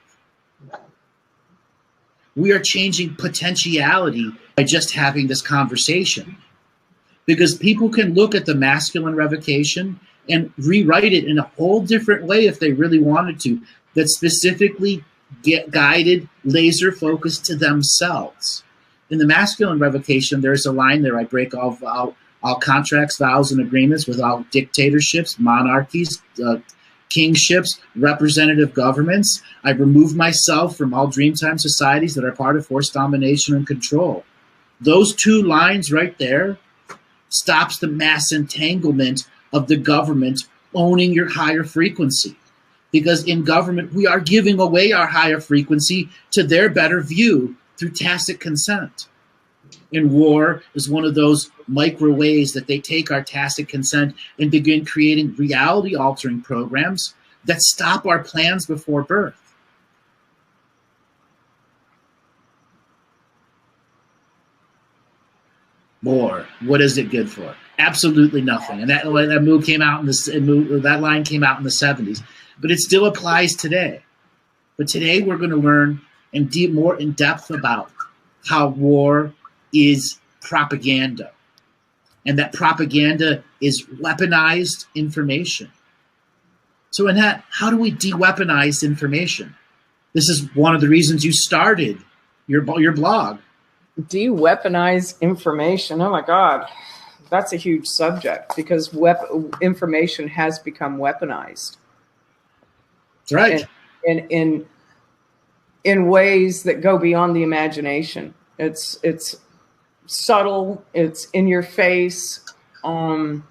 we are changing potentiality by just having this conversation. Because people can look at the masculine revocation and rewrite it in a whole different way if they really wanted to, that specifically get guided, laser focused to themselves. In the masculine revocation, there's a line there: I break all contracts, vows, and agreements with all dictatorships, monarchies, kingships, representative governments. I remove myself from all dreamtime societies that are part of forced domination and control. Those two lines right there stops the mass entanglement of the government owning your higher frequency. Because in government, we are giving away our higher frequency to their better view through tacit consent. And war is one of those micro ways that they take our tacit consent and begin creating reality-altering programs that stop our plans before birth. War, what is it good for? Absolutely nothing. And that move came out in that line came out in the 70s. But it still applies today. But today we're going to learn more in depth about how war is propaganda. And that propaganda is weaponized information. So Annette, how do we de-weaponize information? This is one of the reasons you started your blog. De-weaponize information. Oh my God. That's a huge subject because information has become weaponized. That's right. In ways that go beyond the imagination. It's subtle. It's in your face. I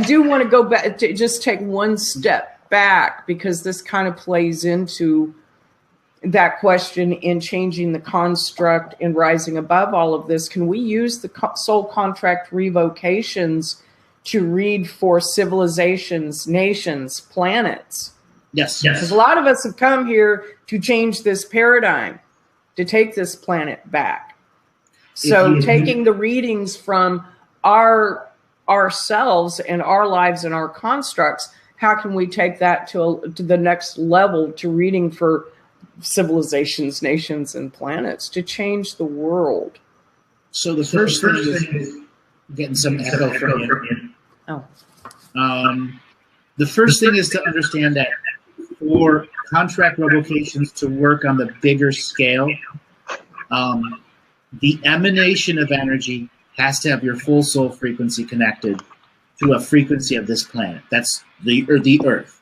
do want to go back to just take one step back because this kind of plays into that question in changing the construct and rising above all of this. Can we use the soul contract revocations to read for civilizations, nations, planets? Yes. Because a lot of us have come here to change this paradigm, to take this planet back. So taking the readings from ourselves and our lives and our constructs, how can we take that to the next level, to reading for civilizations, nations, and planets to change the world? So the first thing is getting some echo from you. Oh. The first thing is to understand that for contract revocations to work on the bigger scale, the emanation of energy has to have your full soul frequency connected to a frequency of this planet. That's the Earth.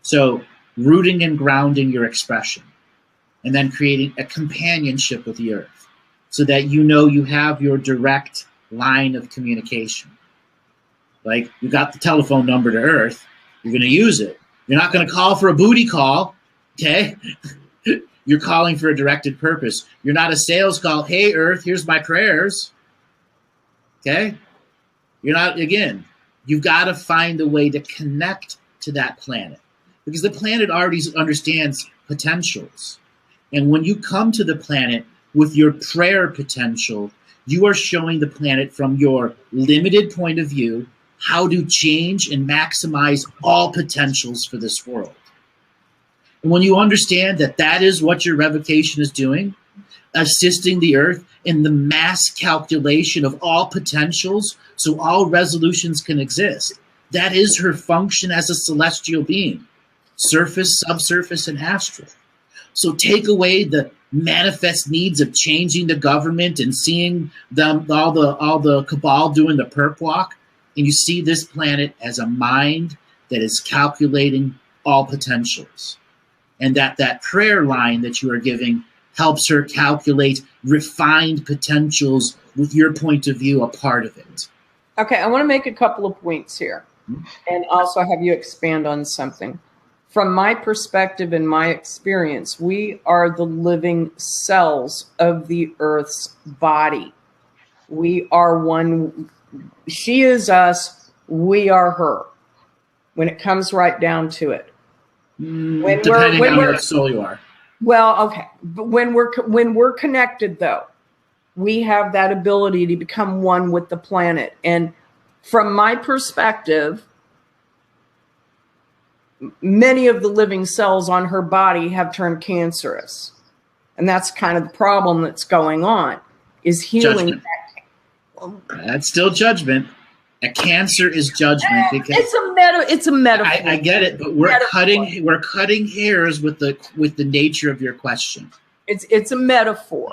So rooting and grounding your expression, and then creating a companionship with the Earth so that you know you have your direct line of communication. Like, you got the telephone number to Earth, you're going to use it. You're not going to call for a booty call, okay? You're calling for a directed purpose. You're not a sales call. Hey, Earth, here's my prayers. Okay? You're not, again, you've got to find a way to connect to that planet because the planet already understands potentials. And when you come to the planet with your prayer potential, you are showing the planet from your limited point of view how to change and maximize all potentials for this world. And when you understand that that is what your revocation is doing, assisting the Earth in the mass calculation of all potentials so all resolutions can exist, that is her function as a celestial being, surface, subsurface, and astral. So take away the manifest needs of changing the government and seeing them all the cabal doing the perp walk, and you see this planet as a mind that is calculating all potentials. And that prayer line that you are giving helps her calculate refined potentials with your point of view a part of it. Okay, I want to make a couple of points here and also have you expand on something. From my perspective and my experience, we are the living cells of the Earth's body. We are one. She is us. We are her. When it comes right down to it. Depending on what soul you are. Well, okay. But when we're connected, though, we have that ability to become one with the planet. And from my perspective, many of the living cells on her body have turned cancerous. And that's kind of the problem that's going on, is healing. Judgment. That's still judgment. A cancer is judgment because it's a metaphor. I get it, but we're cutting hairs with the nature of your question. It's a metaphor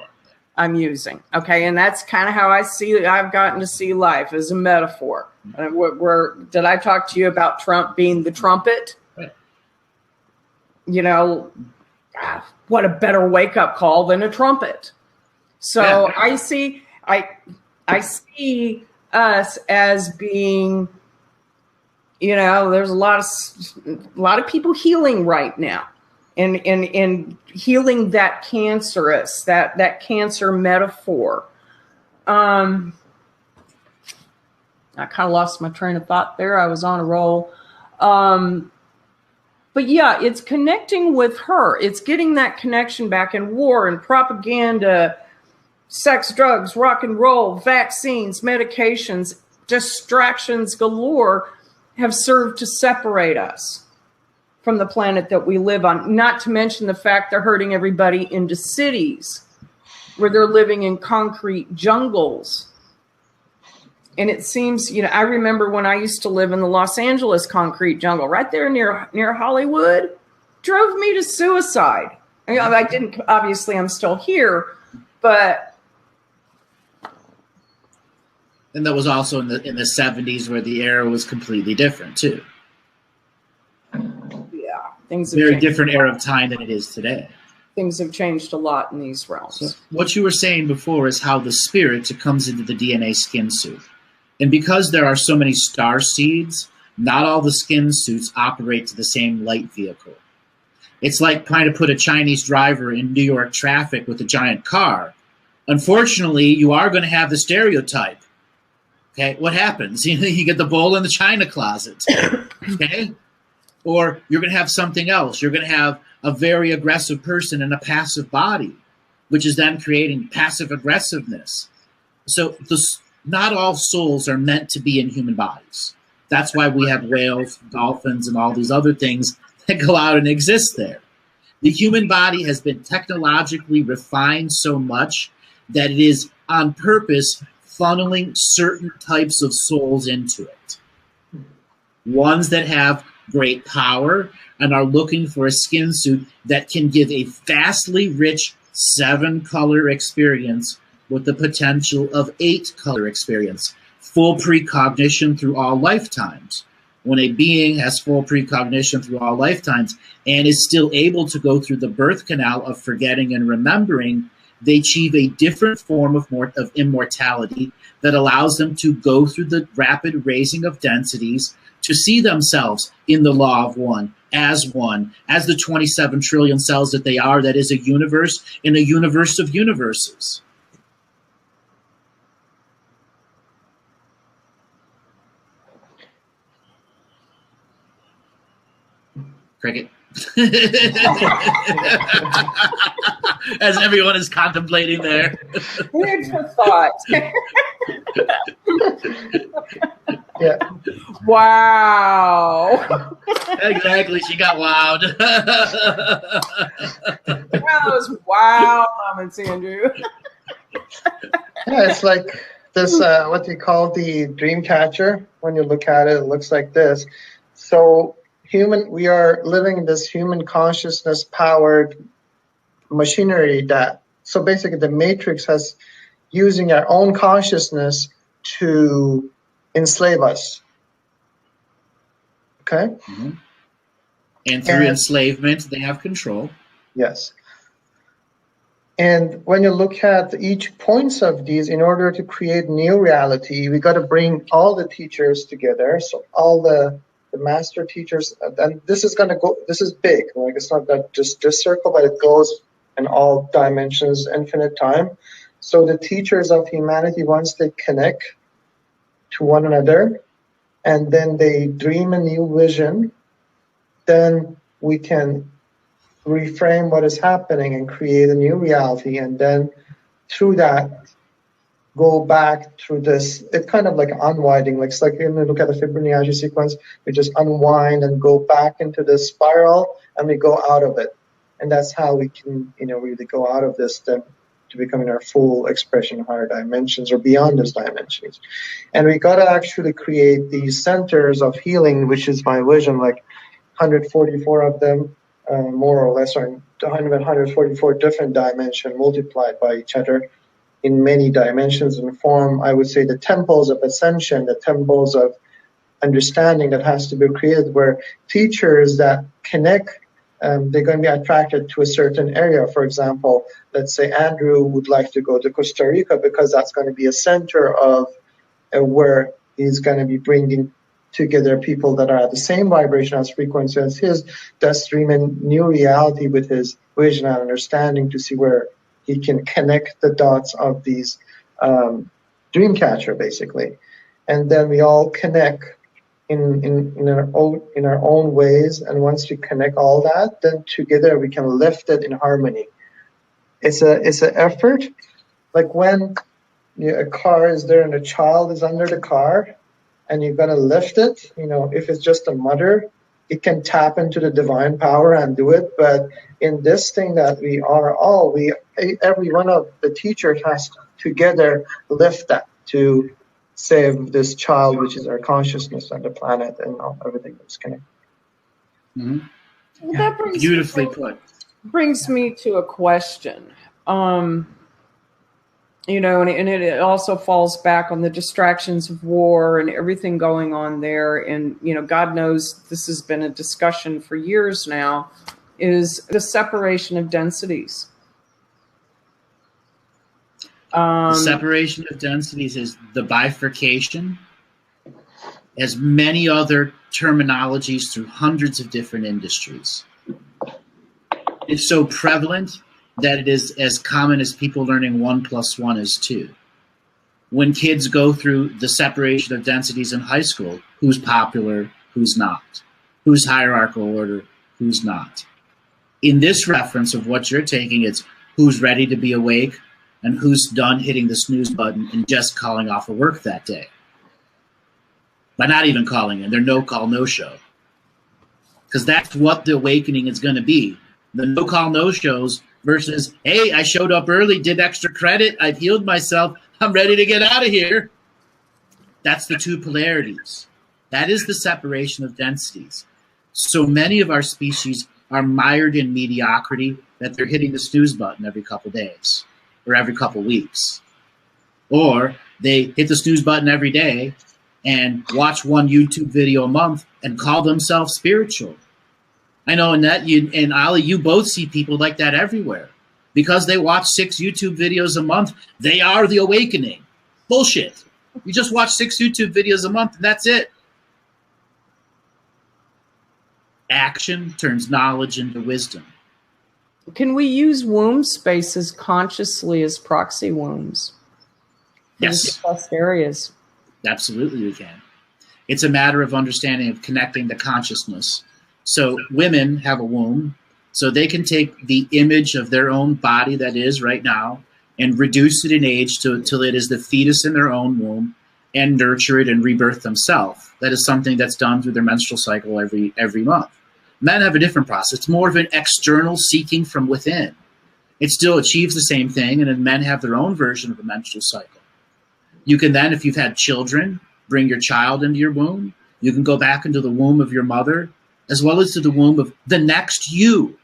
I'm using, okay, and that's kind of how I've gotten to see life, as a metaphor. And did I talk to you about Trump being the trumpet? Right. You know, what a better wake up call than a trumpet. So yeah. I see us as being, you know, there's a lot of people healing right now, and healing that cancerous, that cancer metaphor. I kind of lost my train of thought there. I was on a roll. But yeah, it's connecting with her. It's getting that connection back. In war and propaganda, sex, drugs, rock and roll, vaccines, medications, distractions galore have served to separate us from the planet that we live on. Not to mention the fact they're herding everybody into cities where they're living in concrete jungles. And it seems, you know, I remember when I used to live in the Los Angeles concrete jungle, right there near Hollywood, drove me to suicide. I mean, I didn't, obviously I'm still here, but. And that was also in the 70s, where the era was completely different too. Yeah, things have very changed. Different era of time than it is today. Things have changed a lot in these realms. So what you were saying before is how the spirit comes into the DNA skin suit. And because there are so many star seeds, not all the skin suits operate to the same light vehicle. It's like trying to put a Chinese driver in New York traffic with a giant car. Unfortunately, you are going to have the stereotype. Okay, what happens? You get the bull in the china closet. Okay? Or you're going to have something else. You're going to have a very aggressive person in a passive body, which is then creating passive aggressiveness. So not all souls are meant to be in human bodies. That's why we have whales, dolphins, and all these other things that go out and exist there. The human body has been technologically refined so much that it is on purpose funneling certain types of souls into it. Ones that have great power and are looking for a skin suit that can give a vastly rich 7-color experience with the potential of 8-color experience. Full precognition through all lifetimes. When a being has full precognition through all lifetimes and is still able to go through the birth canal of forgetting and remembering, they achieve a different form of immortality that allows them to go through the rapid raising of densities to see themselves in the law of one, as the 27 trillion cells that they are, that is a universe in a universe of universes. Cricket. As everyone is contemplating there. Here's a thought. Yeah. Wow. Exactly. She got wowed. Those wow comments, Andrew. Yeah, it's like this, what you call the dream catcher. When you look at it, it looks like this. So we are living in this human consciousness powered machinery so basically the matrix has using our own consciousness to enslave us. Okay? Mm-hmm. And through enslavement, they have control. Yes. And when you look at each points of these, in order to create new reality, we got to bring all the teachers together. So all the master teachers, and this is big. Like, it's not that just circle, but it goes in all dimensions, infinite time. So the teachers of humanity, once they connect to one another, and then they dream a new vision, then we can reframe what is happening and create a new reality. And then through that, go back through this. It's kind of like unwinding. Like, it's like when you look at the Fibonacci sequence, we just unwind and go back into this spiral, and we go out of it. And that's how we can, really go out of this step to becoming our full expression, higher dimensions or beyond those dimensions. And we got to actually create these centers of healing, which is my vision, like 144 of them, more or less, or 144 different dimensions multiplied by each other in many dimensions and form. I would say the temples of ascension, the temples of understanding that has to be created, where teachers that connect, they're going to be attracted to a certain area. For example, let's say Andrew would like to go to Costa Rica because that's going to be a center of where he's going to be bringing together people that are at the same vibration as frequency as his, that's dreaming new reality with his vision and understanding to see where he can connect the dots of these dream catcher, basically. And then we all connect in our own ways, and once we connect all that, then together we can lift it in harmony. It's an effort, like when a car is there and a child is under the car, and you're gonna lift it. If it's just a mother, it can tap into the divine power and do it. But in this thing that we are all, every one of the teachers has to together lift that to save this child, which is our consciousness and the planet and everything that's connected. Mm-hmm. Well, that beautifully put. Brings me to a question. And it also falls back on the distractions of war and everything going on there. And, God knows this has been a discussion for years now, is the separation of densities. The separation of densities is the bifurcation, as many other terminologies through hundreds of different industries. It's so prevalent that it is as common as people learning 1 + 1 is 2. When kids go through the separation of densities in high school, who's popular, who's not, who's hierarchical order, who's not. In this reference of what you're taking, it's who's ready to be awake and who's done hitting the snooze button and just calling off of work that day. By not even calling in, they're no call, no show. Because that's what the awakening is going to be. The no call, no shows versus, hey, I showed up early, did extra credit, I've healed myself, I'm ready to get out of here. That's the two polarities. That is the separation of densities. So many of our species are mired in mediocrity that they're hitting the snooze button every couple days or every couple weeks. Or they hit the snooze button every day and watch one YouTube video a month and call themselves spiritual. I know Annette and Ali, you both see people like that everywhere. Because they watch 6 YouTube videos a month, they are the awakening. Bullshit. You just watch 6 YouTube videos a month and that's it. Action turns knowledge into wisdom. Can we use womb spaces consciously as proxy wombs? Yes. Suppressed areas. Absolutely we can. It's a matter of understanding of connecting the consciousness. So women have a womb, so they can take the image of their own body that is right now and reduce it in age till it is the fetus in their own womb and nurture it and rebirth themselves. That is something that's done through their menstrual cycle every month. Men have a different process. It's more of an external seeking from within. It still achieves the same thing, and then men have their own version of a menstrual cycle. You can then, if you've had children, bring your child into your womb. You can go back into the womb of your mother, as well as to the womb of the next you.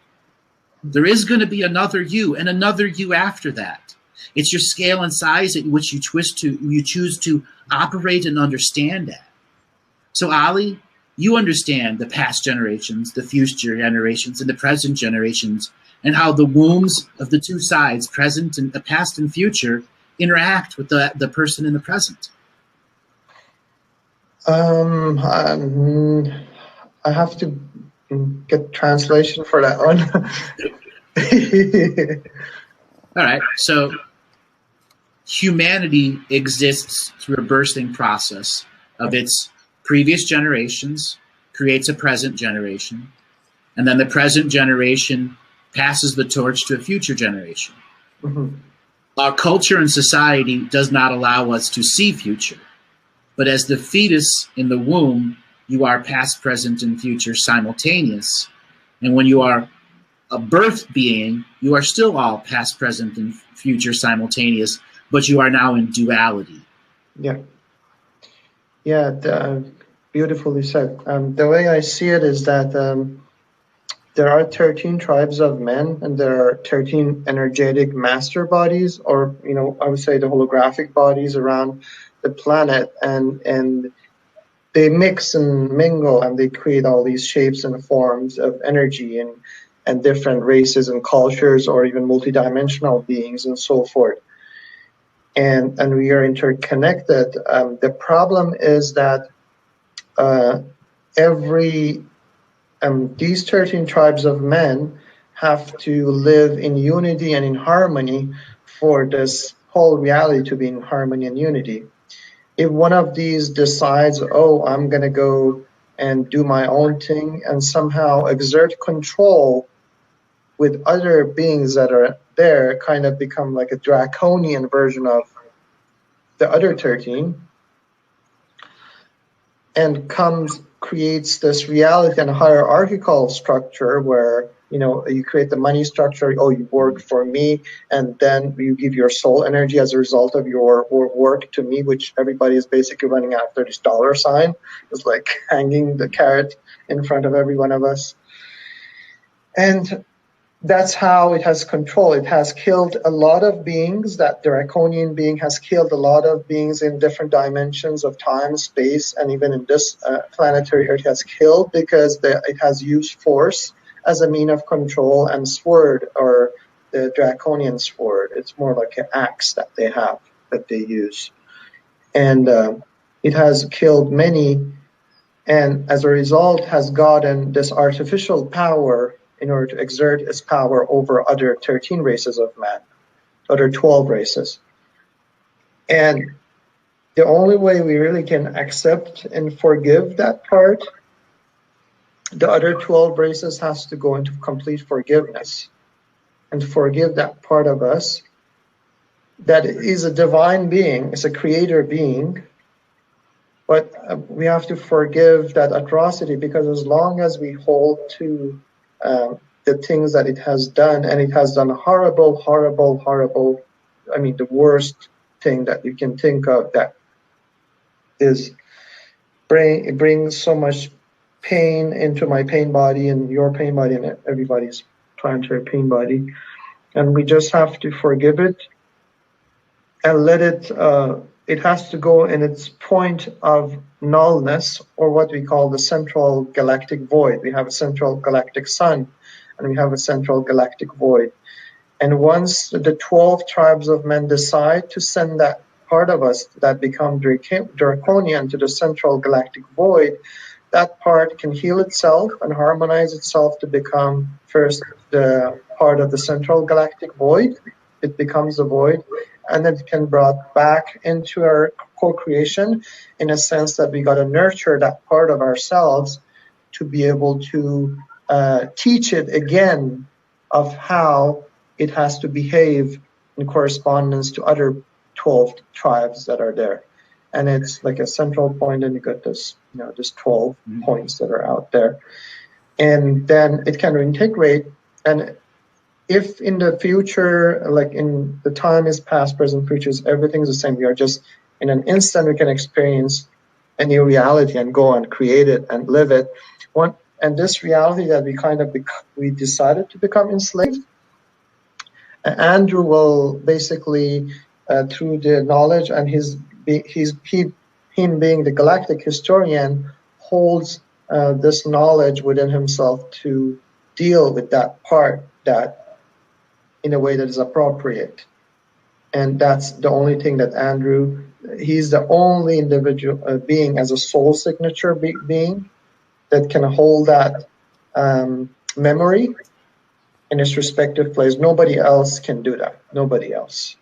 There is going to be another you and another you after that. It's your scale and size at which you choose to operate and understand at. So Ali, you understand the past generations, the future generations, and the present generations, and how the wombs of the two sides, present and the past and future, interact with the person in the present. I have to get translation for that one. All right. So humanity exists through a bursting process of its previous generations, creates a present generation, and then the present generation passes the torch to a future generation. Mm-hmm. Our culture and society does not allow us to see future, but as the fetus in the womb, you are past, present, and future simultaneous. And when you are a birth being, you are still all past, present, and future simultaneous, but you are now in duality. Yeah. Yeah, beautifully said. The way I see it is that there are 13 tribes of men, and there are 13 energetic master bodies, or I would say the holographic bodies around the planet, and they mix and mingle, and they create all these shapes and forms of energy and different races and cultures, or even multidimensional beings and so forth. And we are interconnected. The problem is that these 13 tribes of men have to live in unity and in harmony for this whole reality to be in harmony and unity. If one of these decides, oh, I'm going to go and do my own thing and somehow exert control with other beings that are there, kind of become like a draconian version of the other 13, and creates this reality and hierarchical structure where you create the money structure. Oh, you work for me, and then you give your soul energy as a result of your work to me, which everybody is basically running after this dollar sign. It's like hanging the carrot in front of every one of us. And that's how it has control. It has killed a lot of beings. That draconian being has killed a lot of beings in different dimensions of time, space, and even in this planetary Earth. It has killed because it has used force as a mean of control, and sword, or the draconian sword. It's more like an axe that they have, that they use. And it has killed many, and as a result has gotten this artificial power in order to exert its power over other 13 races of man, other 12 races. And the only way we really can accept and forgive that part, the other 12 races has to go into complete forgiveness and forgive that part of us that is a divine being, it's a creator being, but we have to forgive that atrocity, because as long as we hold to the things that it has done, and it has done horrible, I mean, the worst thing that you can think of, that is it brings so much pain into my pain body and your pain body and everybody's planetary pain body. And we just have to forgive it and let it, it has to go in its point of nullness, or what we call the central galactic void. We have a central galactic sun, and we have a central galactic void. And once the 12 tribes of men decide to send that part of us that become draconian to the central galactic void, that part can heal itself and harmonize itself to become first the part of the central galactic void. It becomes the void, and then it can be brought back into our co-creation, in a sense that we got to nurture that part of ourselves to be able to teach it again of how it has to behave in correspondence to other 12 tribes that are there. And it's like a central point, and you got this, this 12 points that are out there. And then it can reintegrate. And if in the future, like in the time is past, present, futures, everything's the same. We are just in an instant, we can experience a new reality and go and create it and live it. And this reality that we decided to become enslaved, Andrew will basically, through the knowledge and him being the galactic historian, holds this knowledge within himself to deal with that part that in a way that is appropriate. And that's the only thing that Andrew, he's the only individual being as a soul signature being that can hold that memory in its respective place. Nobody else can do that. Nobody else.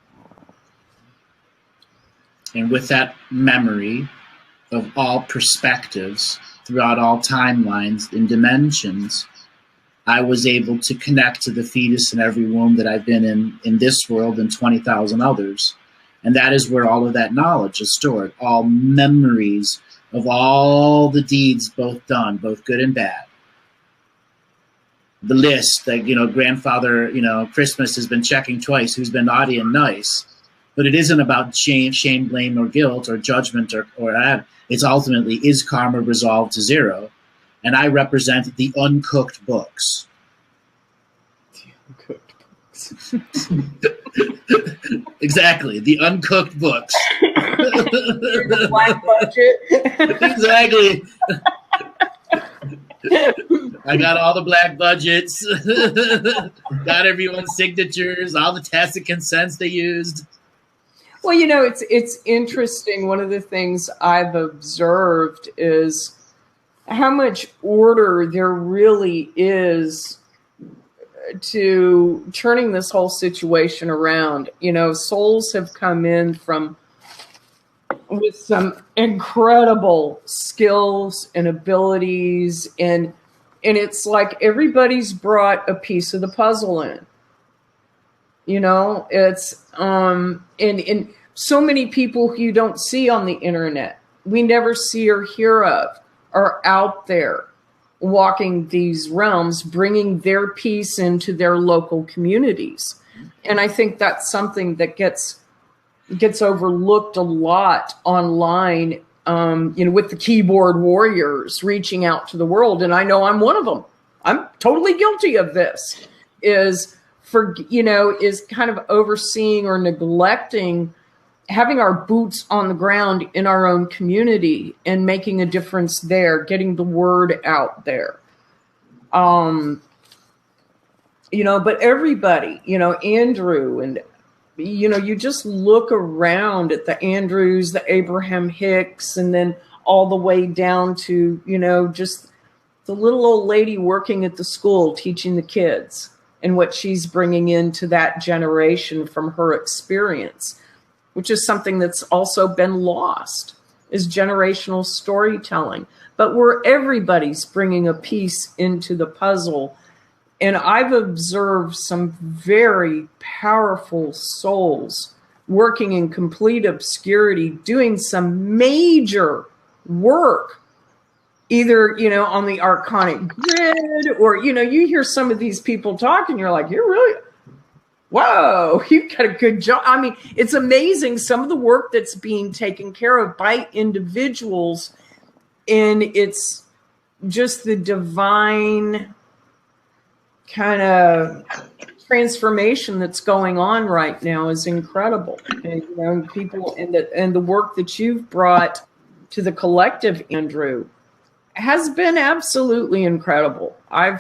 And with that memory of all perspectives throughout all timelines and dimensions, I was able to connect to the fetus in every womb that I've been in this world and 20,000 others. And that is where all of that knowledge is stored, all memories of all the deeds both done, both good and bad. the list that, grandfather, Christmas has been checking twice who's been naughty and nice. But it isn't about shame, blame, or guilt, or judgment, or that. It's ultimately, is karma resolved to zero? And I represent the uncooked books. The uncooked books. Exactly, the uncooked books. The black budget. Exactly. I got all the black budgets, got everyone's signatures, all the tacit consents they used. Well, it's interesting. One of the things I've observed is how much order there really is to turning this whole situation around. Souls have come in with some incredible skills and abilities, and it's like everybody's brought a piece of the puzzle in. It's and so many people who you don't see on the internet, we never see or hear of, are out there walking these realms, bringing their piece into their local communities. And I think that's something that gets overlooked a lot online, with the keyboard warriors reaching out to the world. And I know I'm one of them. I'm totally guilty of this, is kind of overseeing or neglecting having our boots on the ground in our own community and making a difference there, getting the word out there. But everybody, Andrew, and you just look around at the Andrews, the Abraham Hicks, and then all the way down to, just the little old lady working at the school teaching the kids and what she's bringing into that generation from her experience, which is something that's also been lost, is generational storytelling. But where everybody's bringing a piece into the puzzle. And I've observed some very powerful souls working in complete obscurity, doing some major work, either, on the archonic grid, or, you hear some of these people talk and you're like, you're really, whoa, you've got a good job. I mean, it's amazing some of the work that's being taken care of by individuals, and it's just the divine kind of transformation that's going on right now is incredible. And people and the work that you've brought to the collective, Andrew, has been absolutely incredible. I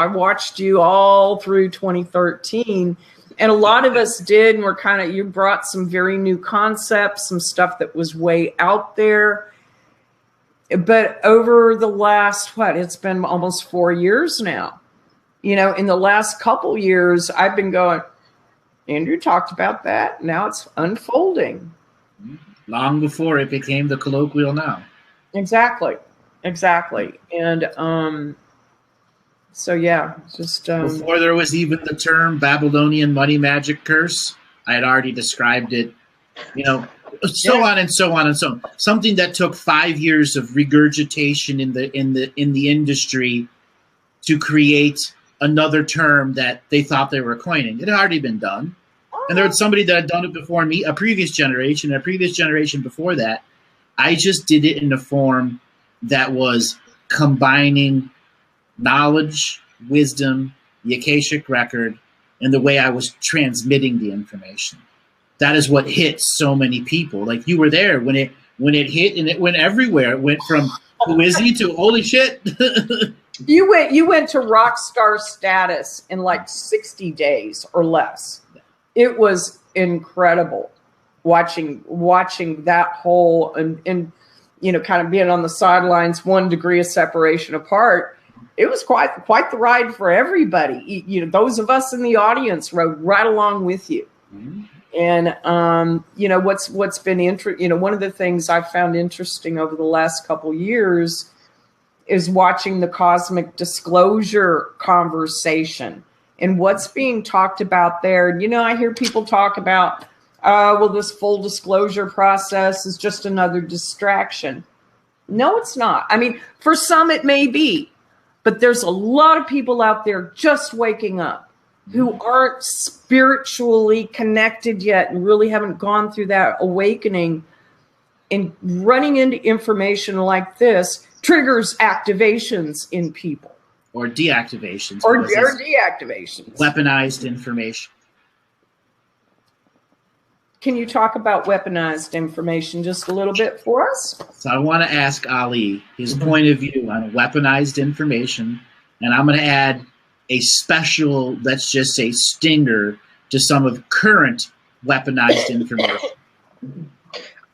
watched you all through 2013, and a lot of us did, and you brought some very new concepts, some stuff that was way out there. But over the last, it's been almost 4 years now. In the last couple years, I've been going, Andrew talked about that. Now it's unfolding. Long before it became the colloquial now. Exactly. And so, yeah, just before there was even the term Babylonian money magic curse, I had already described it, on and so on and so on. Something that took 5 years of regurgitation in the industry to create another term that they thought they were coining. It had already been done. And there was somebody that had done it before me, a previous generation before that. I just did it in a form that was combining knowledge, wisdom, the Akashic record, and the way I was transmitting the information. That is what hit so many people. Like, you were there when it hit, and it went everywhere. It went from who is he to holy shit. You went to rock star status in like 60 days or less. It was incredible watching that whole and kind of being on the sidelines, 1 degree of separation apart. It was quite the ride for everybody. Those of us in the audience rode right along with you. Mm-hmm. And what's been interesting, one of the things I've found interesting over the last couple years is watching the cosmic disclosure conversation and what's being talked about there. I hear people talk about, this full disclosure process is just another distraction. No, it's not. I mean, for some it may be, But there's a lot of people out there just waking up who aren't spiritually connected yet and really haven't gone through that awakening. And running into information like this triggers activations in people. Or deactivations. Or deactivations. Weaponized information. Can you talk about weaponized information just a little bit for us? So I want to ask Ali his point of view on weaponized information, and I'm going to add a special, let's just say, stinger to some of current weaponized information.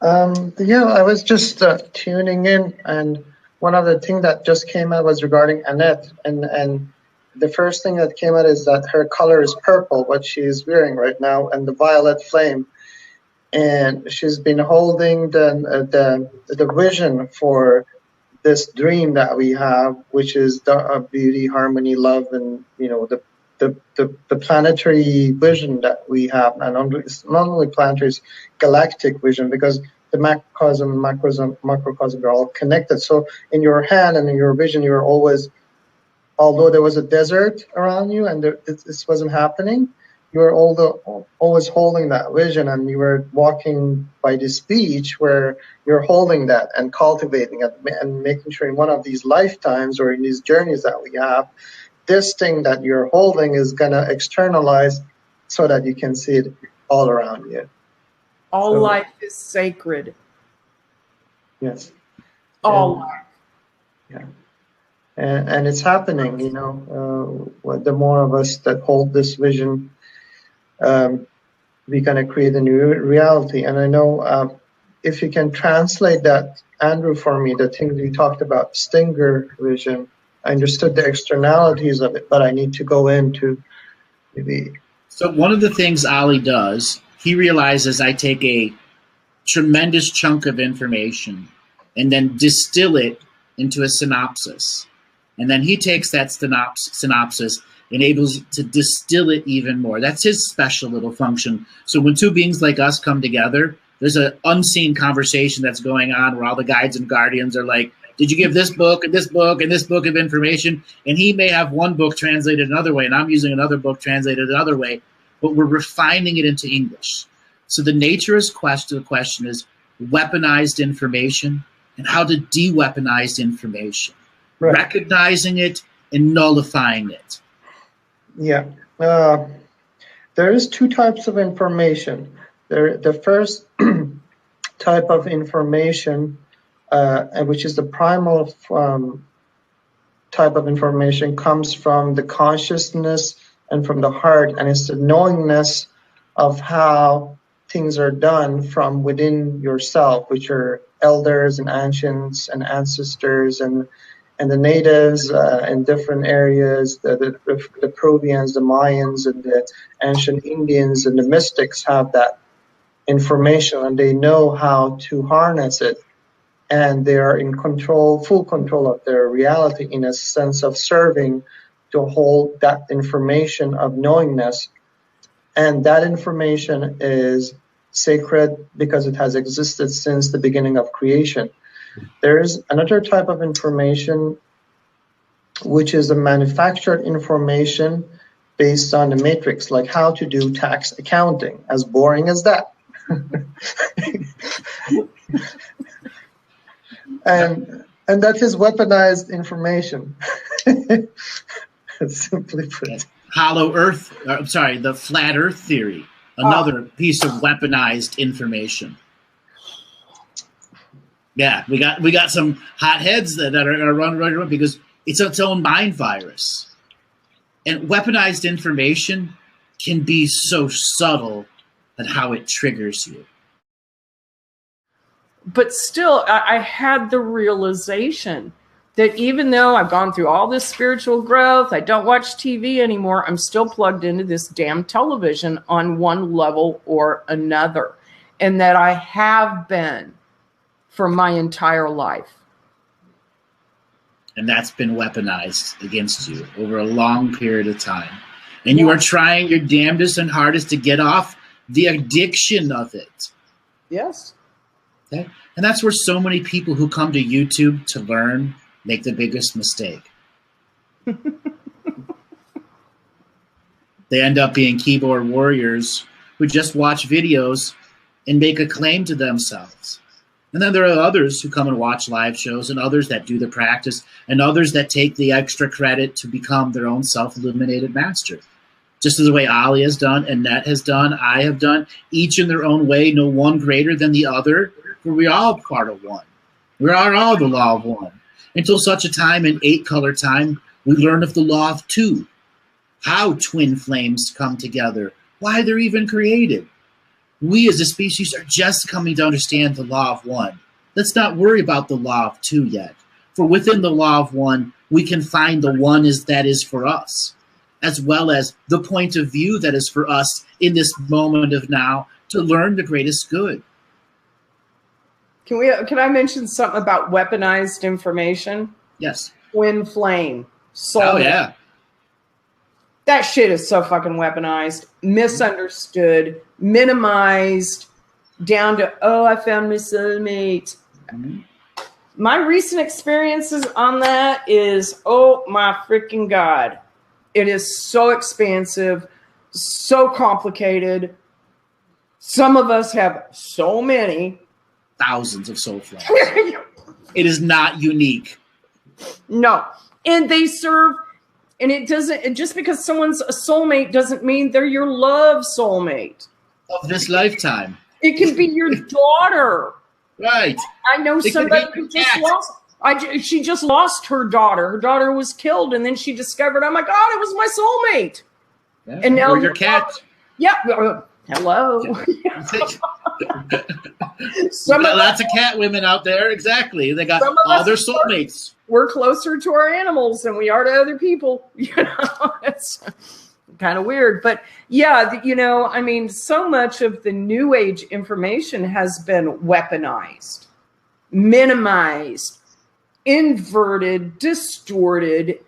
Yeah, I was just tuning in, and one of the things that just came out was regarding Annette, and the first thing that came out is that her color is purple, what she's wearing right now, and the violet flame. And she's been holding the vision for this dream that we have, which is the beauty, harmony, love, and the planetary vision that we have, and it's not only planetary, it's galactic vision, because the macrocosm, macrocosm are all connected. So in your hand and in your vision, you're always, although there was a desert around you and this wasn't happening, you were always holding that vision, and you were walking by this beach where you're holding that and cultivating it and making sure in one of these lifetimes or in these journeys that we have, this thing that you're holding is going to externalize so that you can see it all around you. All life is sacred. Yes. All life. Yeah. And it's happening, the more of us that hold this vision, we're going to create a new reality. And I know if you can translate that, Andrew, for me, the thing we talked about, stinger vision, I understood the externalities of it, but I need to go into maybe. So one of the things Ali does, he realizes I take a tremendous chunk of information and then distill it into a synopsis. And then he takes that synopsis and able to distill it even more. That's his special little function. So when two beings like us come together, there's an unseen conversation that's going on where all the guides and guardians are like, did you give this book and this book and this book of information? And he may have one book translated another way, and I'm using another book translated another way, but we're refining it into English. So the nature of the question is weaponized information and how to de-weaponize information, right. Recognizing it and nullifying it. Yeah, there is two types of information. The first type of information, which is the primal type of information, comes from the consciousness and from the heart, and it's the knowingness of how things are done from within yourself, which are elders and ancients and ancestors and the natives in different areas, the Peruvians, the Mayans, and the ancient Indians and the mystics have that information, and they know how to harness it, and they are in control, full control of their reality, in a sense of serving to hold that information of knowingness. And that information is sacred because it has existed since the beginning of creation. There is another type of information which is a manufactured information based on the matrix, like how to do tax accounting, as boring as that. and that is weaponized information. Simply put. Hollow Earth, the flat Earth theory, another piece of weaponized information. Yeah, we got some hot heads that are running because it's its own mind virus. And weaponized information can be so subtle at how it triggers you. But still, I had the realization that even though I've gone through all this spiritual growth, I don't watch TV anymore, I'm still plugged into this damn television on one level or another. And that I have been for my entire life. And that's been weaponized against you over a long period of time. And you are trying your damnedest and hardest to get off the addiction of it. Yes. Okay? And that's where so many people who come to YouTube to learn make the biggest mistake. They end up being keyboard warriors who just watch videos and make a claim to themselves. And then there are others who come and watch live shows, and others that do the practice, and others that take the extra credit to become their own self-illuminated master. Just as the way Ali has done, Annette has done, I have done, each in their own way, no one greater than the other, for we are all part of one. We are all the law of one. Until such a time in 8-color time, we learn of the law of two, how twin flames come together, why they're even created. We as a species are just coming to understand the law of one. Let's not worry about the law of two yet. For within the law of one, we can find the one that is for us, as well as the point of view that is for us in this moment of now to learn the greatest good. Can I mention something about weaponized information? Yes. Twin flame. Soul. Oh, yeah. That shit is so fucking weaponized, misunderstood, minimized, down to, oh, I found my soulmate. My recent experiences on that is, oh my freaking God. It is so expansive, so complicated. Some of us have so many. Thousands of soul flames. It is not unique. No. And they serve... And it doesn't, just because someone's a soulmate doesn't mean they're your love soulmate. Of this lifetime. It can be your daughter. Right. I know somebody who just lost, she just lost her daughter. Her daughter was killed, and then she discovered, oh my God, it was my soulmate. Yeah. And now or your cat. Yeah. Hello. Lots of cat women out there. Exactly. They got all their soulmates. We're closer to our animals than we are to other people. You know, it's kind of weird. But yeah, you know, I mean, so much of the New Age information has been weaponized, minimized, inverted, distorted.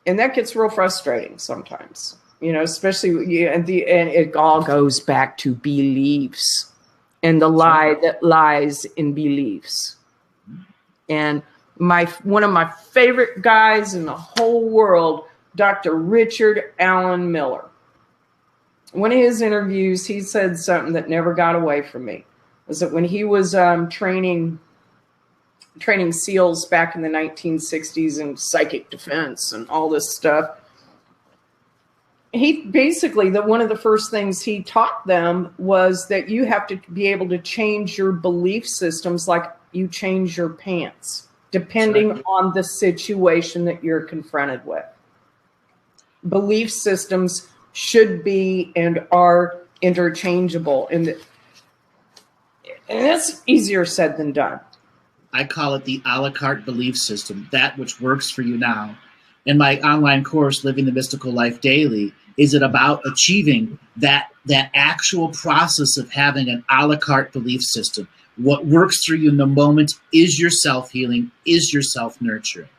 And that gets real frustrating sometimes, you know, especially, and it all goes back to beliefs and the lie that lies in beliefs. And one of my favorite guys in the whole world, Dr. Richard Allen Miller. One of his interviews, he said something that never got away from me. Was that when he was training SEALs back in the 1960s in psychic defense and all this stuff, he basically, one of the first things he taught them was that you have to be able to change your belief systems like you change your pants, depending on the situation that you're confronted with. Belief systems should be and are interchangeable. And that's easier said than done. I call it the a la carte belief system, that which works for you now. In my online course, Living the Mystical Life Daily, is it about achieving that actual process of having an a la carte belief system. What works for you in the moment is your self-healing, is your self-nurturing.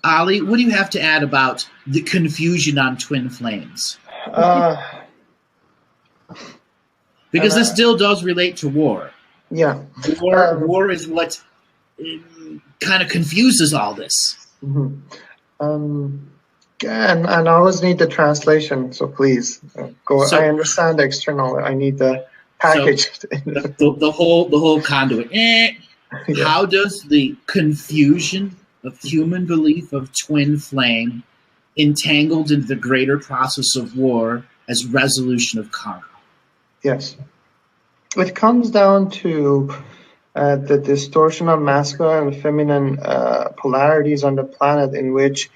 Ali, what do you have to add about the confusion on twin flames? Because this still does relate to war. Yeah. War is what kind of confuses all this. Mm-hmm. And I always need the translation, so please go. I understand the external. I need the package. So the whole conduit. Yeah. How does the confusion of human belief of twin flame entangled into the greater process of war as resolution of karma? Yes. It comes down to the distortion of masculine and feminine polarities on the planet, in which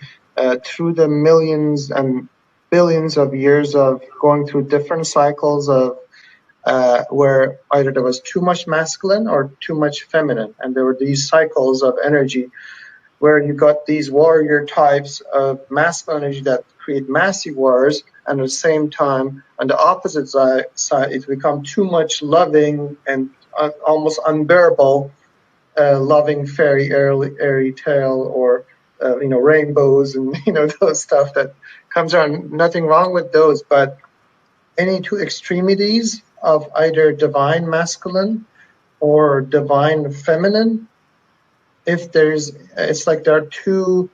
through the millions and billions of years of going through different cycles of where either there was too much masculine or too much feminine, and there were these cycles of energy where you got these warrior types of masculine energy that create massive wars, and at the same time, on the opposite side, it's become too much loving and almost unbearable, loving fairy airy tale, or rainbows and those stuff that comes around. Nothing wrong with those, but any two extremities of either divine masculine or divine feminine if there's, it's like there are two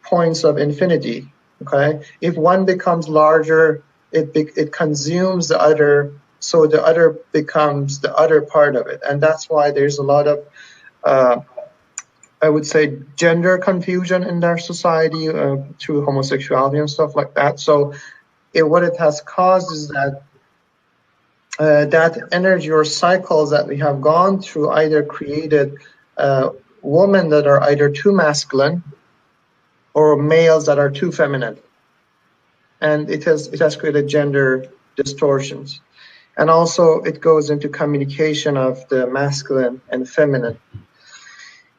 points of infinity. Okay, if one becomes larger, it consumes the other, so the other becomes the other part of it, and that's why there's a lot of I would say gender confusion in our society through homosexuality and stuff like that. So what it has caused is that that energy or cycles that we have gone through either created women that are either too masculine or males that are too feminine, and it has created gender distortions. And also it goes into communication of the masculine and feminine.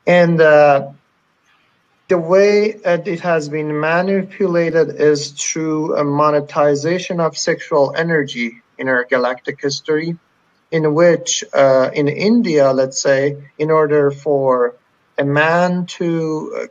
And the way that it has been manipulated is through a monetization of sexual energy in our galactic history, in which in India, let's say, in order for a man to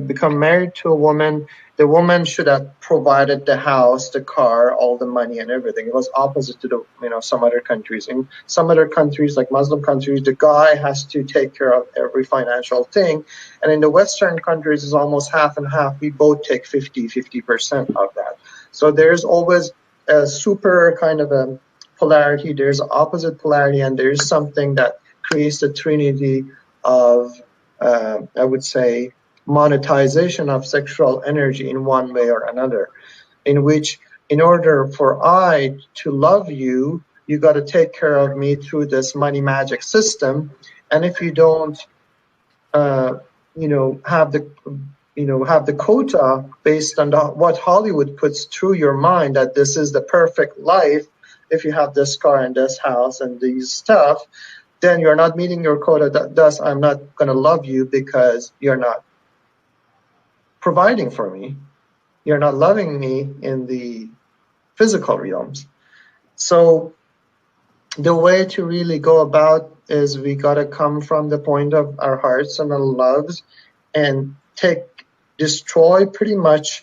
become married to a woman, the woman should have provided the house, the car, all the money and everything. It was opposite to the, some other countries. In some other countries, like Muslim countries, the guy has to take care of every financial thing. And in the Western countries, it's almost half and half. We both take 50% of that. So there's always a super kind of a polarity. There's opposite polarity, and there's something that creates the trinity of, I would say, monetization of sexual energy in one way or another, in which in order for I to love you, you got to take care of me through this money magic system. And if you don't, have the quota based on what Hollywood puts through your mind, that this is the perfect life, if you have this car and this house and these stuff, then you're not meeting your quota. Thus, I'm not going to love you because you're not providing for me. You're not loving me in the physical realms. So the way to really go about is we got to come from the point of our hearts and our loves and destroy pretty much.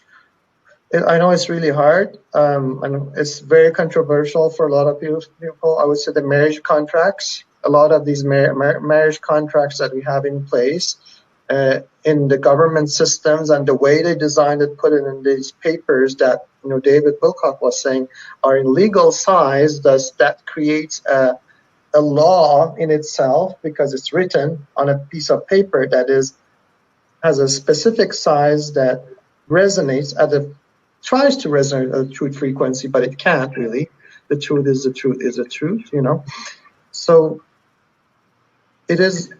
I know it's really hard, and it's very controversial for a lot of people. I would say the marriage contracts, a lot of these marriage contracts that we have in place in the government systems, and the way they designed it, put it in these papers that David Wilcock was saying are in legal size. Thus, that creates a law in itself, because it's written on a piece of paper that has a specific size that resonates tries to resonate at the truth frequency, but it can't really. The truth is the truth is the truth, So it is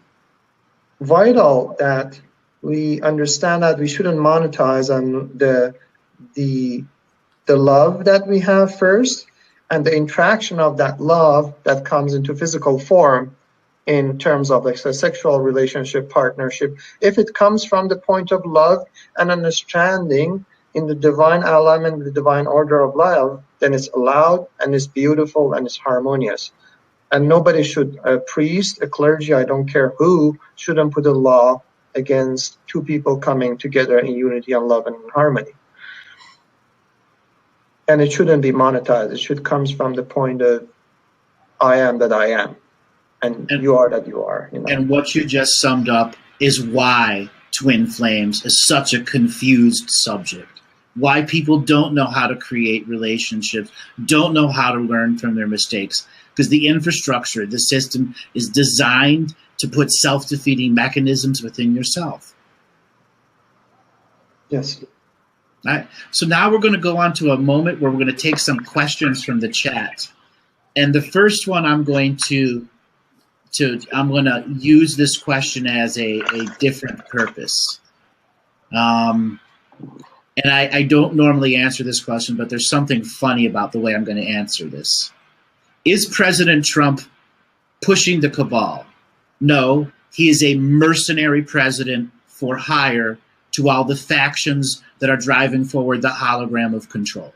vital that we understand that we shouldn't monetize on the love that we have first, and the interaction of that love that comes into physical form in terms of like a sexual relationship, partnership. If it comes from the point of love and understanding in the divine alignment, the divine order of love, then it's allowed and it's beautiful and it's harmonious. And nobody should, a priest, a clergy, I don't care who, shouldn't put a law against two people coming together in unity and love and harmony. And it shouldn't be monetized. It should come from the point of I am that I am, and you are that you are. And what you just summed up is why twin flames is such a confused subject. Why people don't know how to create relationships, don't know how to learn from their mistakes. Because the infrastructure, the system is designed to put self-defeating mechanisms within yourself. Yes. All right. So now we're going to go on to a moment where we're going to take some questions from the chat. And the first one I'm going to use this question as a different purpose. And I don't normally answer this question, but there's something funny about the way I'm going to answer this. Is President Trump pushing the cabal? No, he is a mercenary president for hire to all the factions that are driving forward the hologram of control.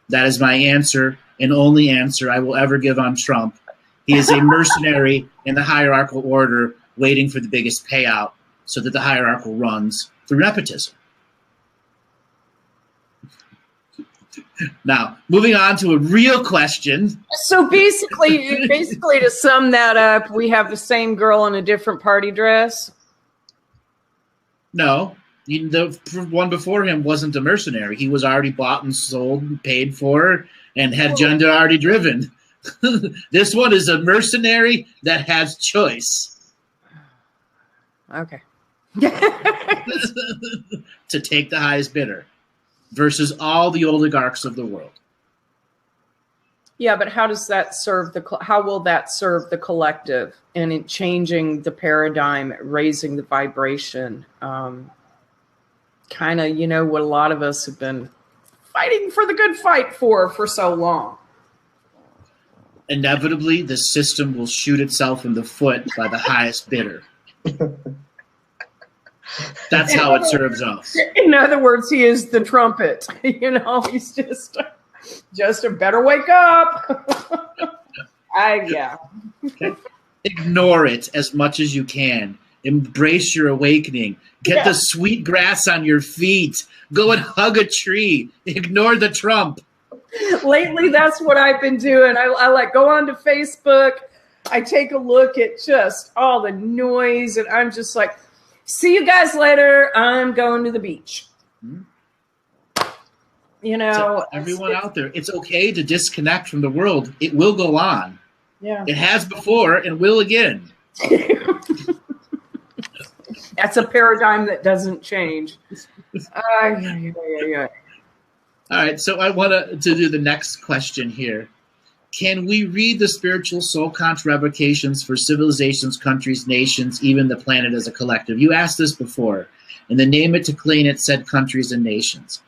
That is my answer, and only answer I will ever give on Trump. He is a mercenary in the hierarchical order waiting for the biggest payout so that the hierarchical runs through nepotism. Now, moving on to a real question. So basically, to sum that up, we have the same girl in a different party dress. No, the one before him wasn't a mercenary. He was already bought and sold and paid for and had gender already driven. This one is a mercenary that has choice. Okay. To take the highest bidder versus all the oligarchs of the world. Yeah, but how does that serve how will that serve the collective and in changing the paradigm, raising the vibration? Kind of, what a lot of us have been fighting for the good fight for so long. Inevitably, the system will shoot itself in the foot by the highest bidder. That's how it serves us. In other words, he is the trumpet. He's just a better wake up. Yeah. Okay. Ignore it as much as you can. Embrace your awakening. Get the sweet grass on your feet. Go and hug a tree. Ignore the Trump. Lately, that's what I've been doing. I go onto Facebook. I take a look at just all the noise, and I'm just like, see you guys later. I'm going to the beach. To everyone out there, it's okay to disconnect from the world. It will go on. Yeah. It has before and will again. That's a paradigm that doesn't change. Yeah. All right, so I want to do the next question here. Can we read the spiritual soul contract revocations for civilizations, countries, nations, even the planet as a collective? You asked this before. And the name it to claim it said countries and nations.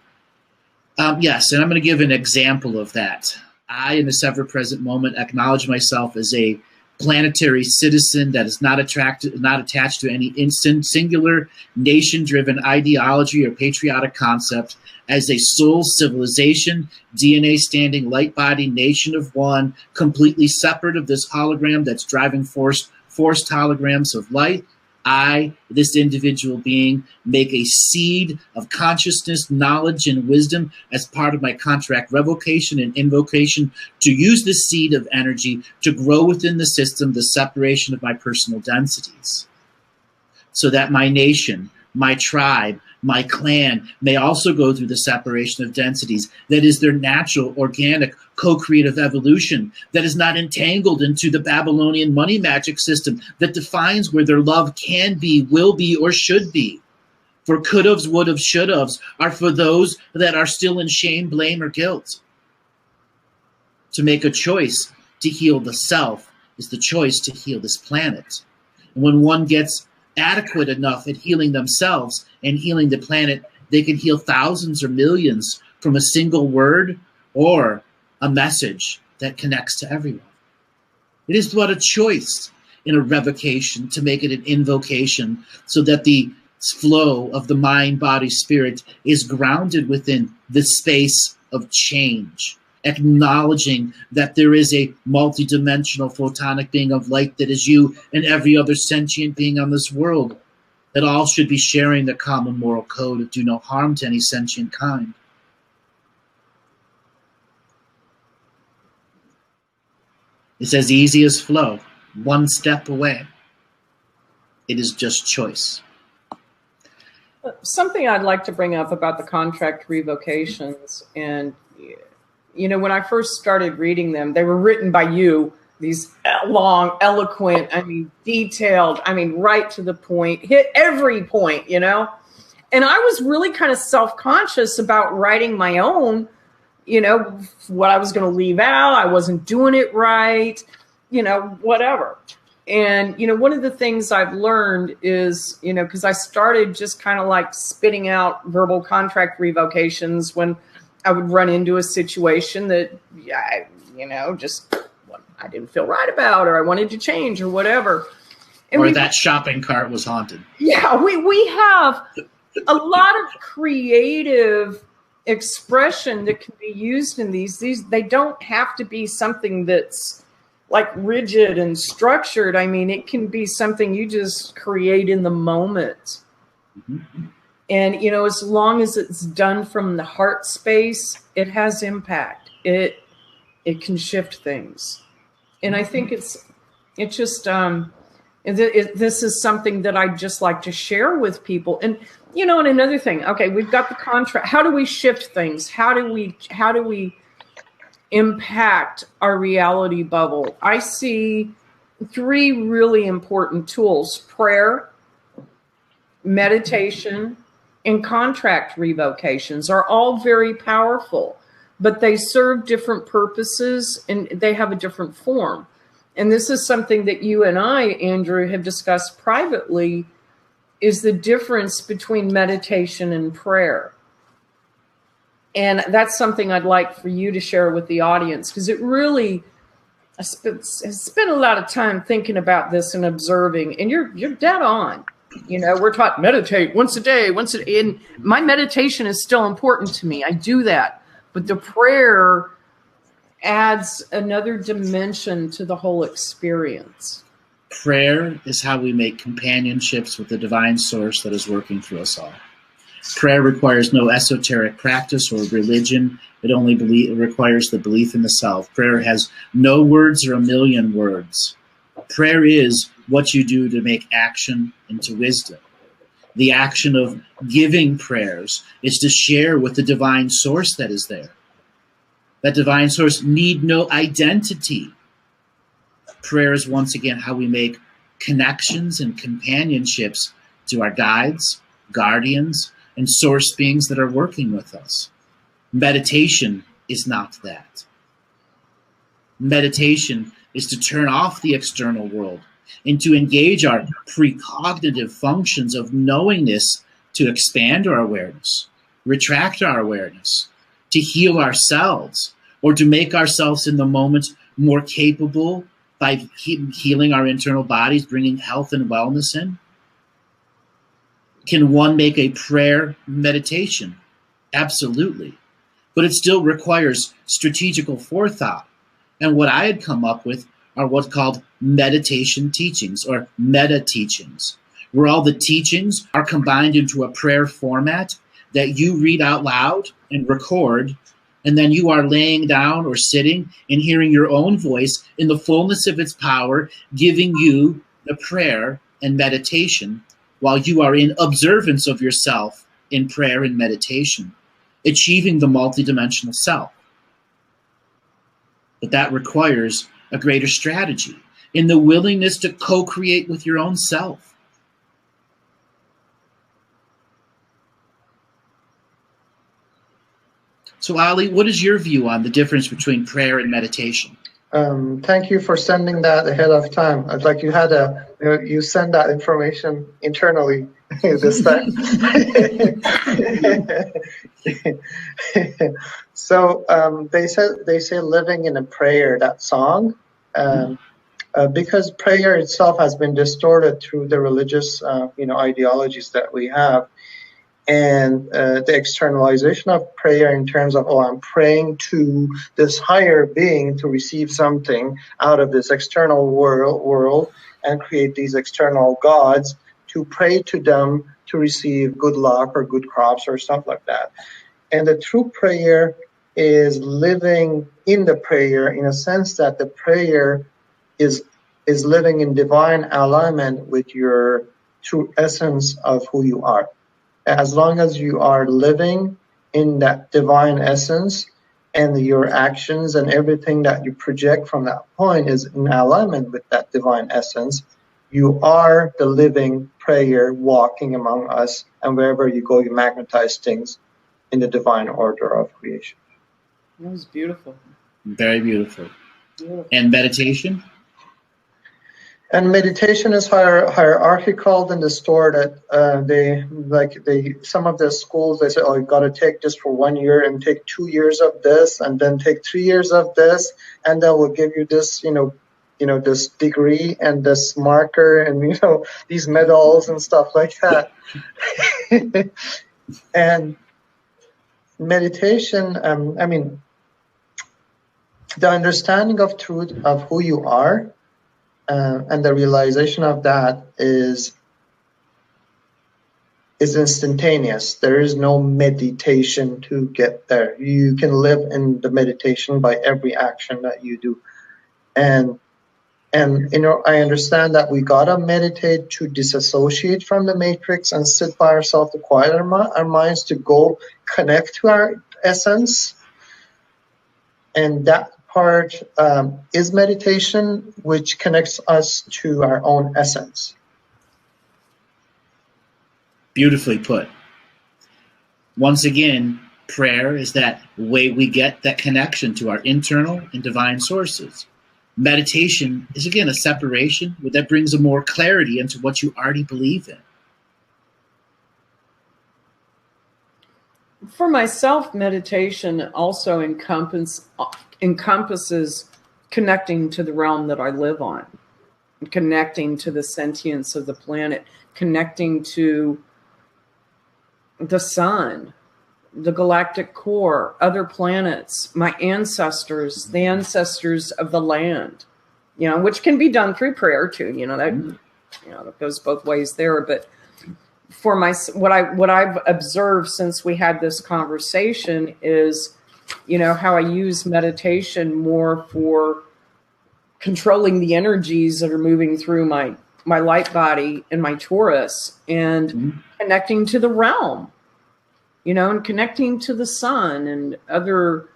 Yes, and I'm going to give an example of that. I, in this ever-present moment, acknowledge myself as a planetary citizen that is not attached to any instant, singular, nation-driven ideology or patriotic concept, as a soul civilization, DNA-standing, light-body nation of one, completely separate of this hologram that's driving forced holograms of light. I, this individual being, make a seed of consciousness, knowledge, and wisdom as part of my contract revocation and invocation to use this seed of energy to grow within the system the separation of my personal densities, so that my nation, my tribe, my clan may also go through the separation of densities that is their natural, organic, co-creative evolution that is not entangled into the Babylonian money magic system that defines where their love can be, will be, or should be. For could-haves, would-haves, should-haves are for those that are still in shame, blame, or guilt. To make a choice to heal the self is the choice to heal this planet. And when one gets adequate enough at healing themselves and healing the planet, they can heal thousands or millions from a single word or a message that connects to everyone. It is but a choice in a revocation to make it an invocation so that the flow of the mind, body, spirit is grounded within the space of change, acknowledging that there is a multidimensional photonic being of light that is you and every other sentient being on this world, that all should be sharing the common moral code of do no harm to any sentient kind. It's as easy as flow, one step away. It is just choice. Something I'd like to bring up about the contract revocations, and when I first started reading them, they were written by you, these long, eloquent, detailed, right to the point, hit every point, And I was really kind of self-conscious about writing my own, what I was going to leave out. I wasn't doing it right, whatever. And, one of the things I've learned is, because I started just kind of like spitting out verbal contract revocations when I would run into a situation that, I didn't feel right about, or I wanted to change, or whatever. And or that shopping cart was haunted. Yeah, we have a lot of creative expression that can be used in these. They don't have to be something that's like rigid and structured. It can be something you just create in the moment. Mm-hmm. And, you know, as long as it's done from the heart space, it has impact. It can shift things. And I think it's just, this is something that I'd just like to share with people. And, you know, and another thing, okay, we've got the contract. How do we shift things? How do we impact our reality bubble? I see 3 really important tools: prayer, meditation, and contract revocations are all very powerful, but they serve different purposes and they have a different form. And this is something that you and I, Andrew, have discussed privately, is the difference between meditation and prayer. And that's something I'd like for you to share with the audience, because it really, I spent a lot of time thinking about this and observing, and you're dead on. You know, we're taught meditate once a day, and my meditation is still important to me. I do that. But the prayer adds another dimension to the whole experience. Prayer is how we make companionships with the divine source that is working through us all. Prayer requires no esoteric practice or religion. It only requires the belief in the self. Prayer has no words or a million words. Prayer is what you do to make action into wisdom. The action of giving prayers is to share with the divine source that is there. That divine source need no identity. Prayer is once again how we make connections and companionships to our guides, guardians, and source beings that are working with us. Meditation is not that. Meditation is to turn off the external world and to engage our precognitive functions of knowingness to expand our awareness, retract our awareness, to heal ourselves, or to make ourselves in the moment more capable by healing our internal bodies, bringing health and wellness in. Can one make a prayer meditation? Absolutely. But it still requires strategical forethought. And what I had come up with are what's called meditation teachings, or meta teachings, where all the teachings are combined into a prayer format that you read out loud and record, and then you are laying down or sitting and hearing your own voice in the fullness of its power, giving you the prayer and meditation while you are in observance of yourself in prayer and meditation, achieving the multidimensional self. But that requires a greater strategy in the willingness to co-create with your own self. So Ali, what is your view on the difference between prayer and meditation? Thank you for sending that ahead of time. It's like you send that information internally this time. So they say living in a prayer, that song, because prayer itself has been distorted through the religious ideologies that we have. And the externalization of prayer in terms of, I'm praying to this higher being to receive something out of this external world and create these external gods, to pray to them to receive good luck or good crops or stuff like that. And the true prayer is living in the prayer, in a sense that the prayer is living in divine alignment with your true essence of who you are. As long as you are living in that divine essence and your actions and everything that you project from that point is in alignment with that divine essence, you are the living prayer walking among us, and wherever you go, you magnetize things in the divine order of creation. That was beautiful. Very beautiful. And meditation? And meditation is hierarchical and distorted. Some of the schools, they say, you got to take this for 1 year and take 2 years of this, and then take 3 years of this, and then we'll give you this, this degree and this marker and these medals and stuff like that. And meditation, the understanding of truth of who you are. And the realization of that is is instantaneous. There is no meditation to get there. You can live in the meditation by every action that you do. And you know, I understand that we gotta meditate to disassociate from the matrix and sit by ourselves to quiet our minds to go connect to our essence. And that part is meditation, which connects us to our own essence. Beautifully put. Once again, prayer is that way we get that connection to our internal and divine sources. Meditation is, again, a separation that brings a more clarity into what you already believe in. For myself, meditation also encompasses connecting to the realm that I live on, connecting to the sentience of the planet, connecting to the sun, the galactic core, other planets, my ancestors, the ancestors of the land, you know, which can be done through prayer too. You know, that goes both ways there. But for what I've observed since we had this conversation is, you know, how I use meditation more for controlling the energies that are moving through my light body and my Taurus, and connecting to the realm, you know, and connecting to the sun and other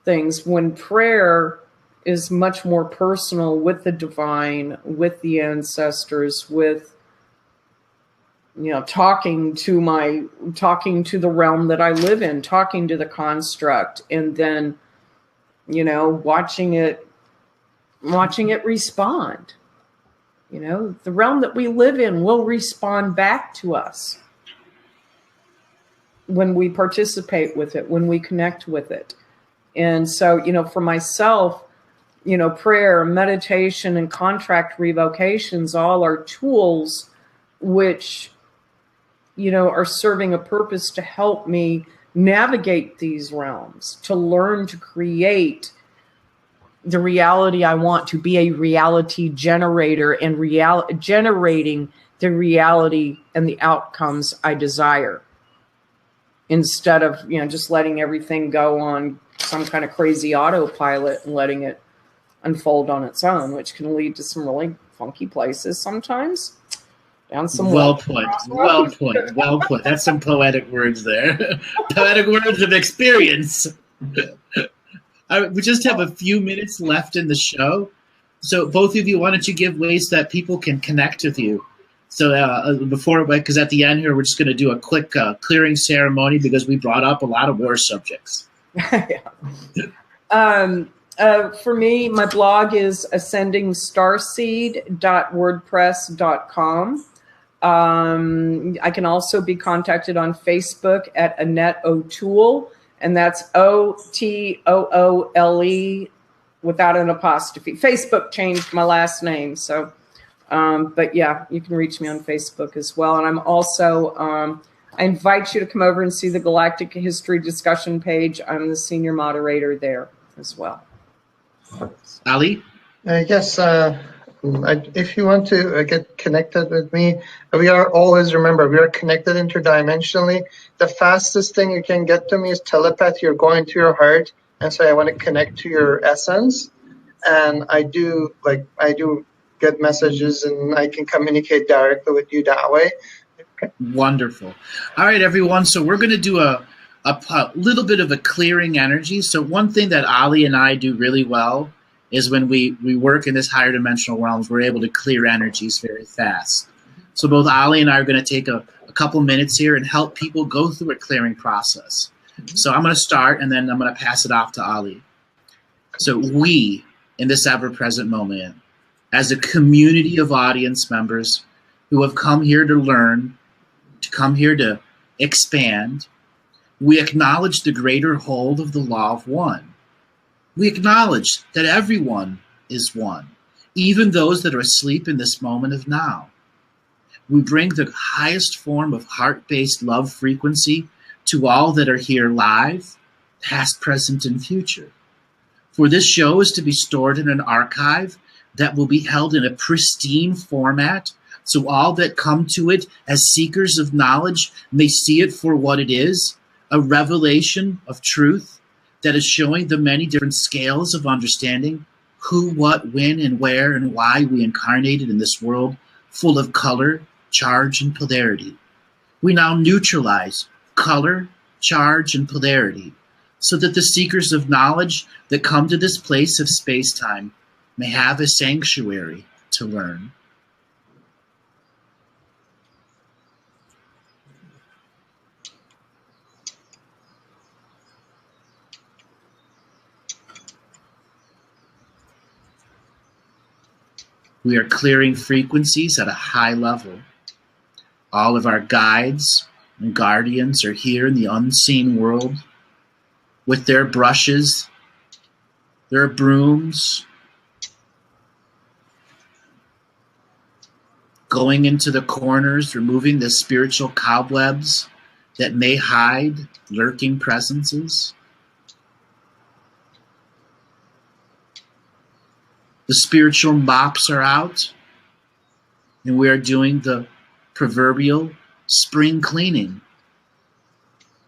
things, when prayer is much more personal with the divine, with the ancestors, with, you know, talking to the realm that I live in, talking to the construct, and then, you know, watching it respond. You know, the realm that we live in will respond back to us when we participate with it, when we connect with it. And so, you know, for myself, you know, prayer, meditation, and contract revocations all are tools which, you know, are serving a purpose to help me navigate these realms, to learn to create the reality I want, to be a reality generator and generating the reality and the outcomes I desire, instead of, you know, just letting everything go on some kind of crazy autopilot and letting it unfold on its own, which can lead to some really funky places sometimes. Down some well put. That's some poetic words there. Poetic words of experience. We just have a few minutes left in the show. So both of you, why don't you give ways that people can connect with you? So because at the end here, we're just going to do a quick clearing ceremony, because we brought up a lot of war subjects. For me, my blog is ascendingstarseed.wordpress.com. I can also be contacted on Facebook at Annette O'Toole, and that's Otoole without an apostrophe. Facebook changed my last name, so but yeah, you can reach me on Facebook as well. And I'm also I invite you to come over and see the Galactic History discussion page. I'm the senior moderator there as well. Ali? Yes. If you want to get connected with me, we are always, remember, we are connected interdimensionally. The fastest thing you can get to me is telepathy. You're going to your heart and say, I want to connect to your essence. And I do get messages, and I can communicate directly with you that way. Okay. Wonderful. All right, everyone. So we're going to do a little bit of a clearing energy. So one thing that Ali and I do really well is when we work in this higher dimensional realms, we're able to clear energies very fast. So both Ali and I are going to take a couple minutes here and help people go through a clearing process. So I'm going to start, and then I'm going to pass it off to Ali. So we, in this ever-present moment, as a community of audience members who have come here to learn, to come here to expand, we acknowledge the greater hold of the law of one. We acknowledge that everyone is one, even those that are asleep in this moment of now. We bring the highest form of heart-based love frequency to all that are here live, past, present, and future. For this show is to be stored in an archive that will be held in a pristine format so all that come to it as seekers of knowledge may see it for what it is, a revelation of truth that is showing the many different scales of understanding who, what, when, and where, and why we incarnated in this world full of color, charge, and polarity. We now neutralize color, charge, and polarity so that the seekers of knowledge that come to this place of space-time may have a sanctuary to learn. We are clearing frequencies at a high level. All of our guides and guardians are here in the unseen world with their brushes, their brooms, going into the corners, removing the spiritual cobwebs that may hide lurking presences. The spiritual mops are out, and we are doing the proverbial spring cleaning,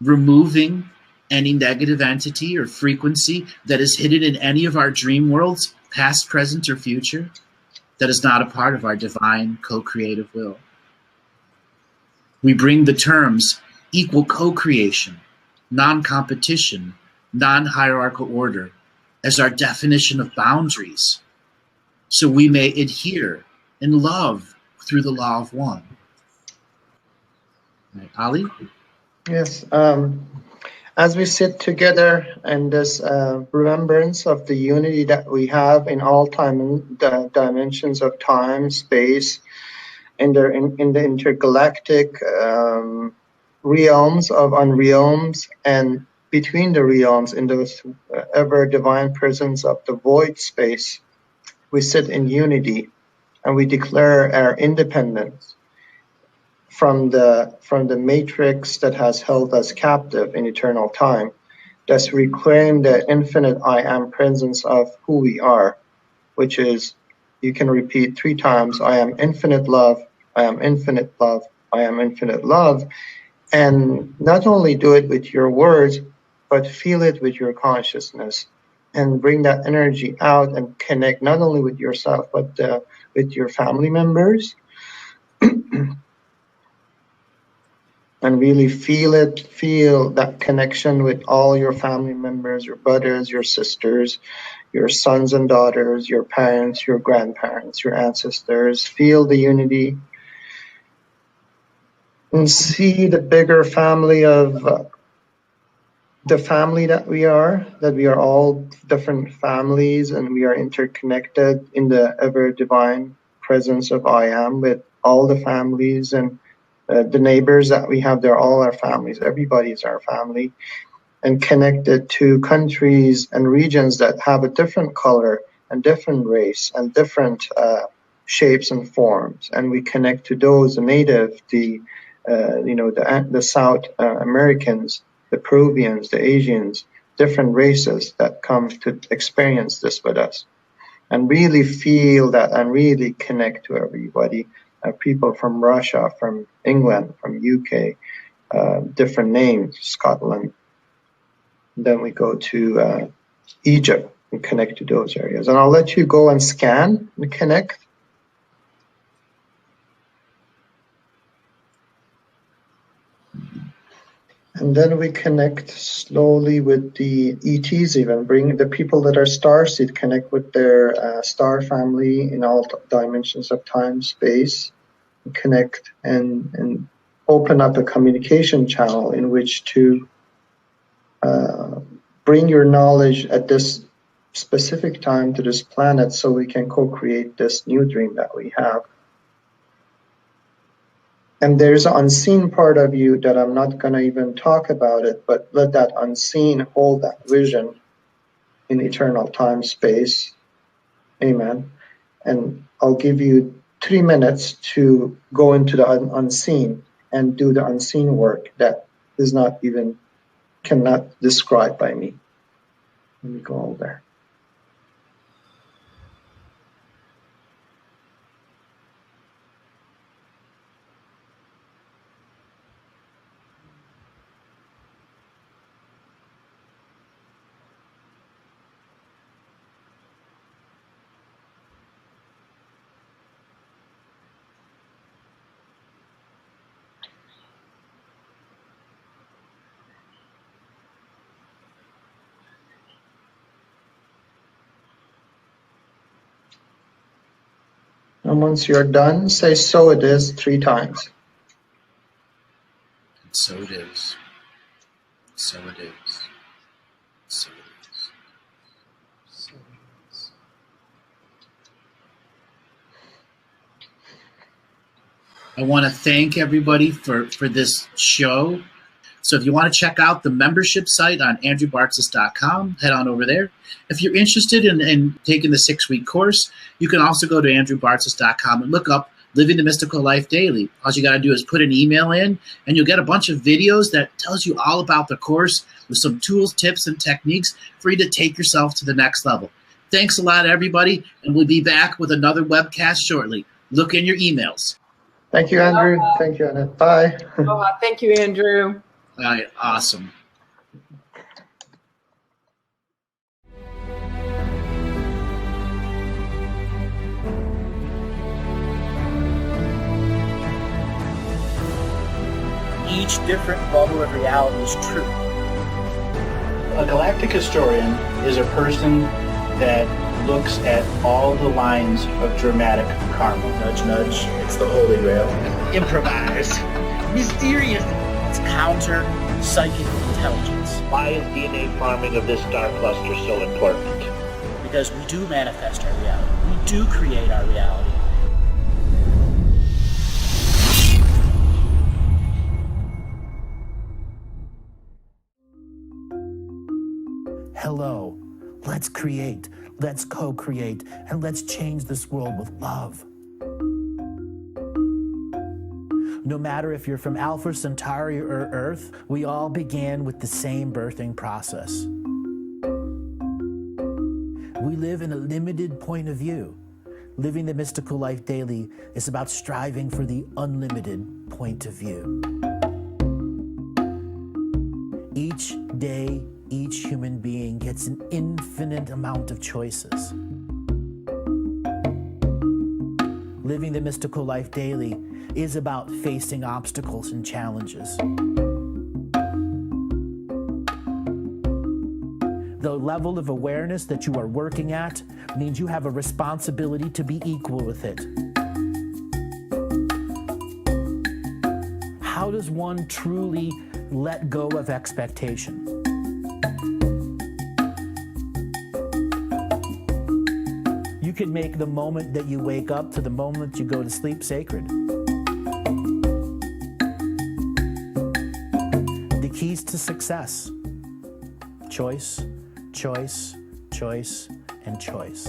removing any negative entity or frequency that is hidden in any of our dream worlds, past, present, or future, that is not a part of our divine co-creative will. We bring the terms equal co-creation, non-competition, non-hierarchical order as our definition of boundaries, so we may adhere in love through the law of one. Right, Ali? Yes. As we sit together in this remembrance of the unity that we have in all time, the dimensions of time, space, in the intergalactic realms of unrealms, and between the realms, in those ever divine presence of the void space, we sit in unity and we declare our independence from the matrix that has held us captive in eternal time. Thus reclaim the infinite I am presence of who we are, which is, you can repeat 3 times, I am infinite love, I am infinite love, I am infinite love. And not only do it with your words, but feel it with your consciousness and bring that energy out and connect not only with yourself, but with your family members. And really feel that connection with all your family members, your brothers, your sisters, your sons and daughters, your parents, your grandparents, your ancestors. Feel the unity and see the bigger family of the family that we are all different families, and we are interconnected in the ever divine presence of I am with all the families, and the neighbors that we have, they're all our families. Everybody is our family, and connected to countries and regions that have a different color and different race and different shapes and forms. And we connect to those, the native, the South Americans, the Peruvians, the Asians, different races that come to experience this with us, and really feel that and really connect to everybody. People from Russia, from England, from UK, different names, Scotland. Then we go to Egypt and connect to those areas. And I'll let you go and scan and connect. And then we connect slowly with the ETs, even bring the people that are starseed, connect with their star family in all dimensions of time, space, connect and open up a communication channel in which to bring your knowledge at this specific time to this planet so we can co-create this new dream that we have. And there's an unseen part of you that I'm not going to even talk about it, but let that unseen hold that vision in eternal time, space. Amen. And I'll give you 3 minutes to go into the unseen and do the unseen work that is not even, cannot describe by me. Let me go over there. And once you're done, say "so it is" 3 times. So it is. So it is. So it is. So it is. I want to thank everybody for this show. So if you want to check out the membership site on andrewbartzis.com, head on over there. If you're interested in taking the 6-week course, you can also go to andrewbartzis.com and look up Living the Mystical Life Daily. All you got to do is put an email in, and you'll get a bunch of videos that tells you all about the course with some tools, tips, and techniques for you to take yourself to the next level. Thanks a lot, everybody, and we'll be back with another webcast shortly. Look in your emails. Thank you, Andrew. Thank you, Annette. Bye. Thank you, Andrew. All right, awesome. Each different bubble of reality is true. A galactic historian is a person that looks at all the lines of dramatic karma. Nudge, nudge. It's the holy grail. Improvise. Mysterious. It's counter psychic intelligence. Why is DNA farming of this star cluster so important? Because we do manifest our reality. We do create our reality. Hello, let's create, let's co-create, and let's change this world with love. No matter if you're from Alpha Centauri or Earth, we all began with the same birthing process. We live in a limited point of view. Living the Mystical Life Daily is about striving for the unlimited point of view. Each day, each human being gets an infinite amount of choices. Living the Mystical Life Daily is about facing obstacles and challenges. The level of awareness that you are working at means you have a responsibility to be equal with it. How does one truly let go of expectation? You can make the moment that you wake up to the moment you go to sleep sacred. The keys to success: choice, choice, choice, and choice.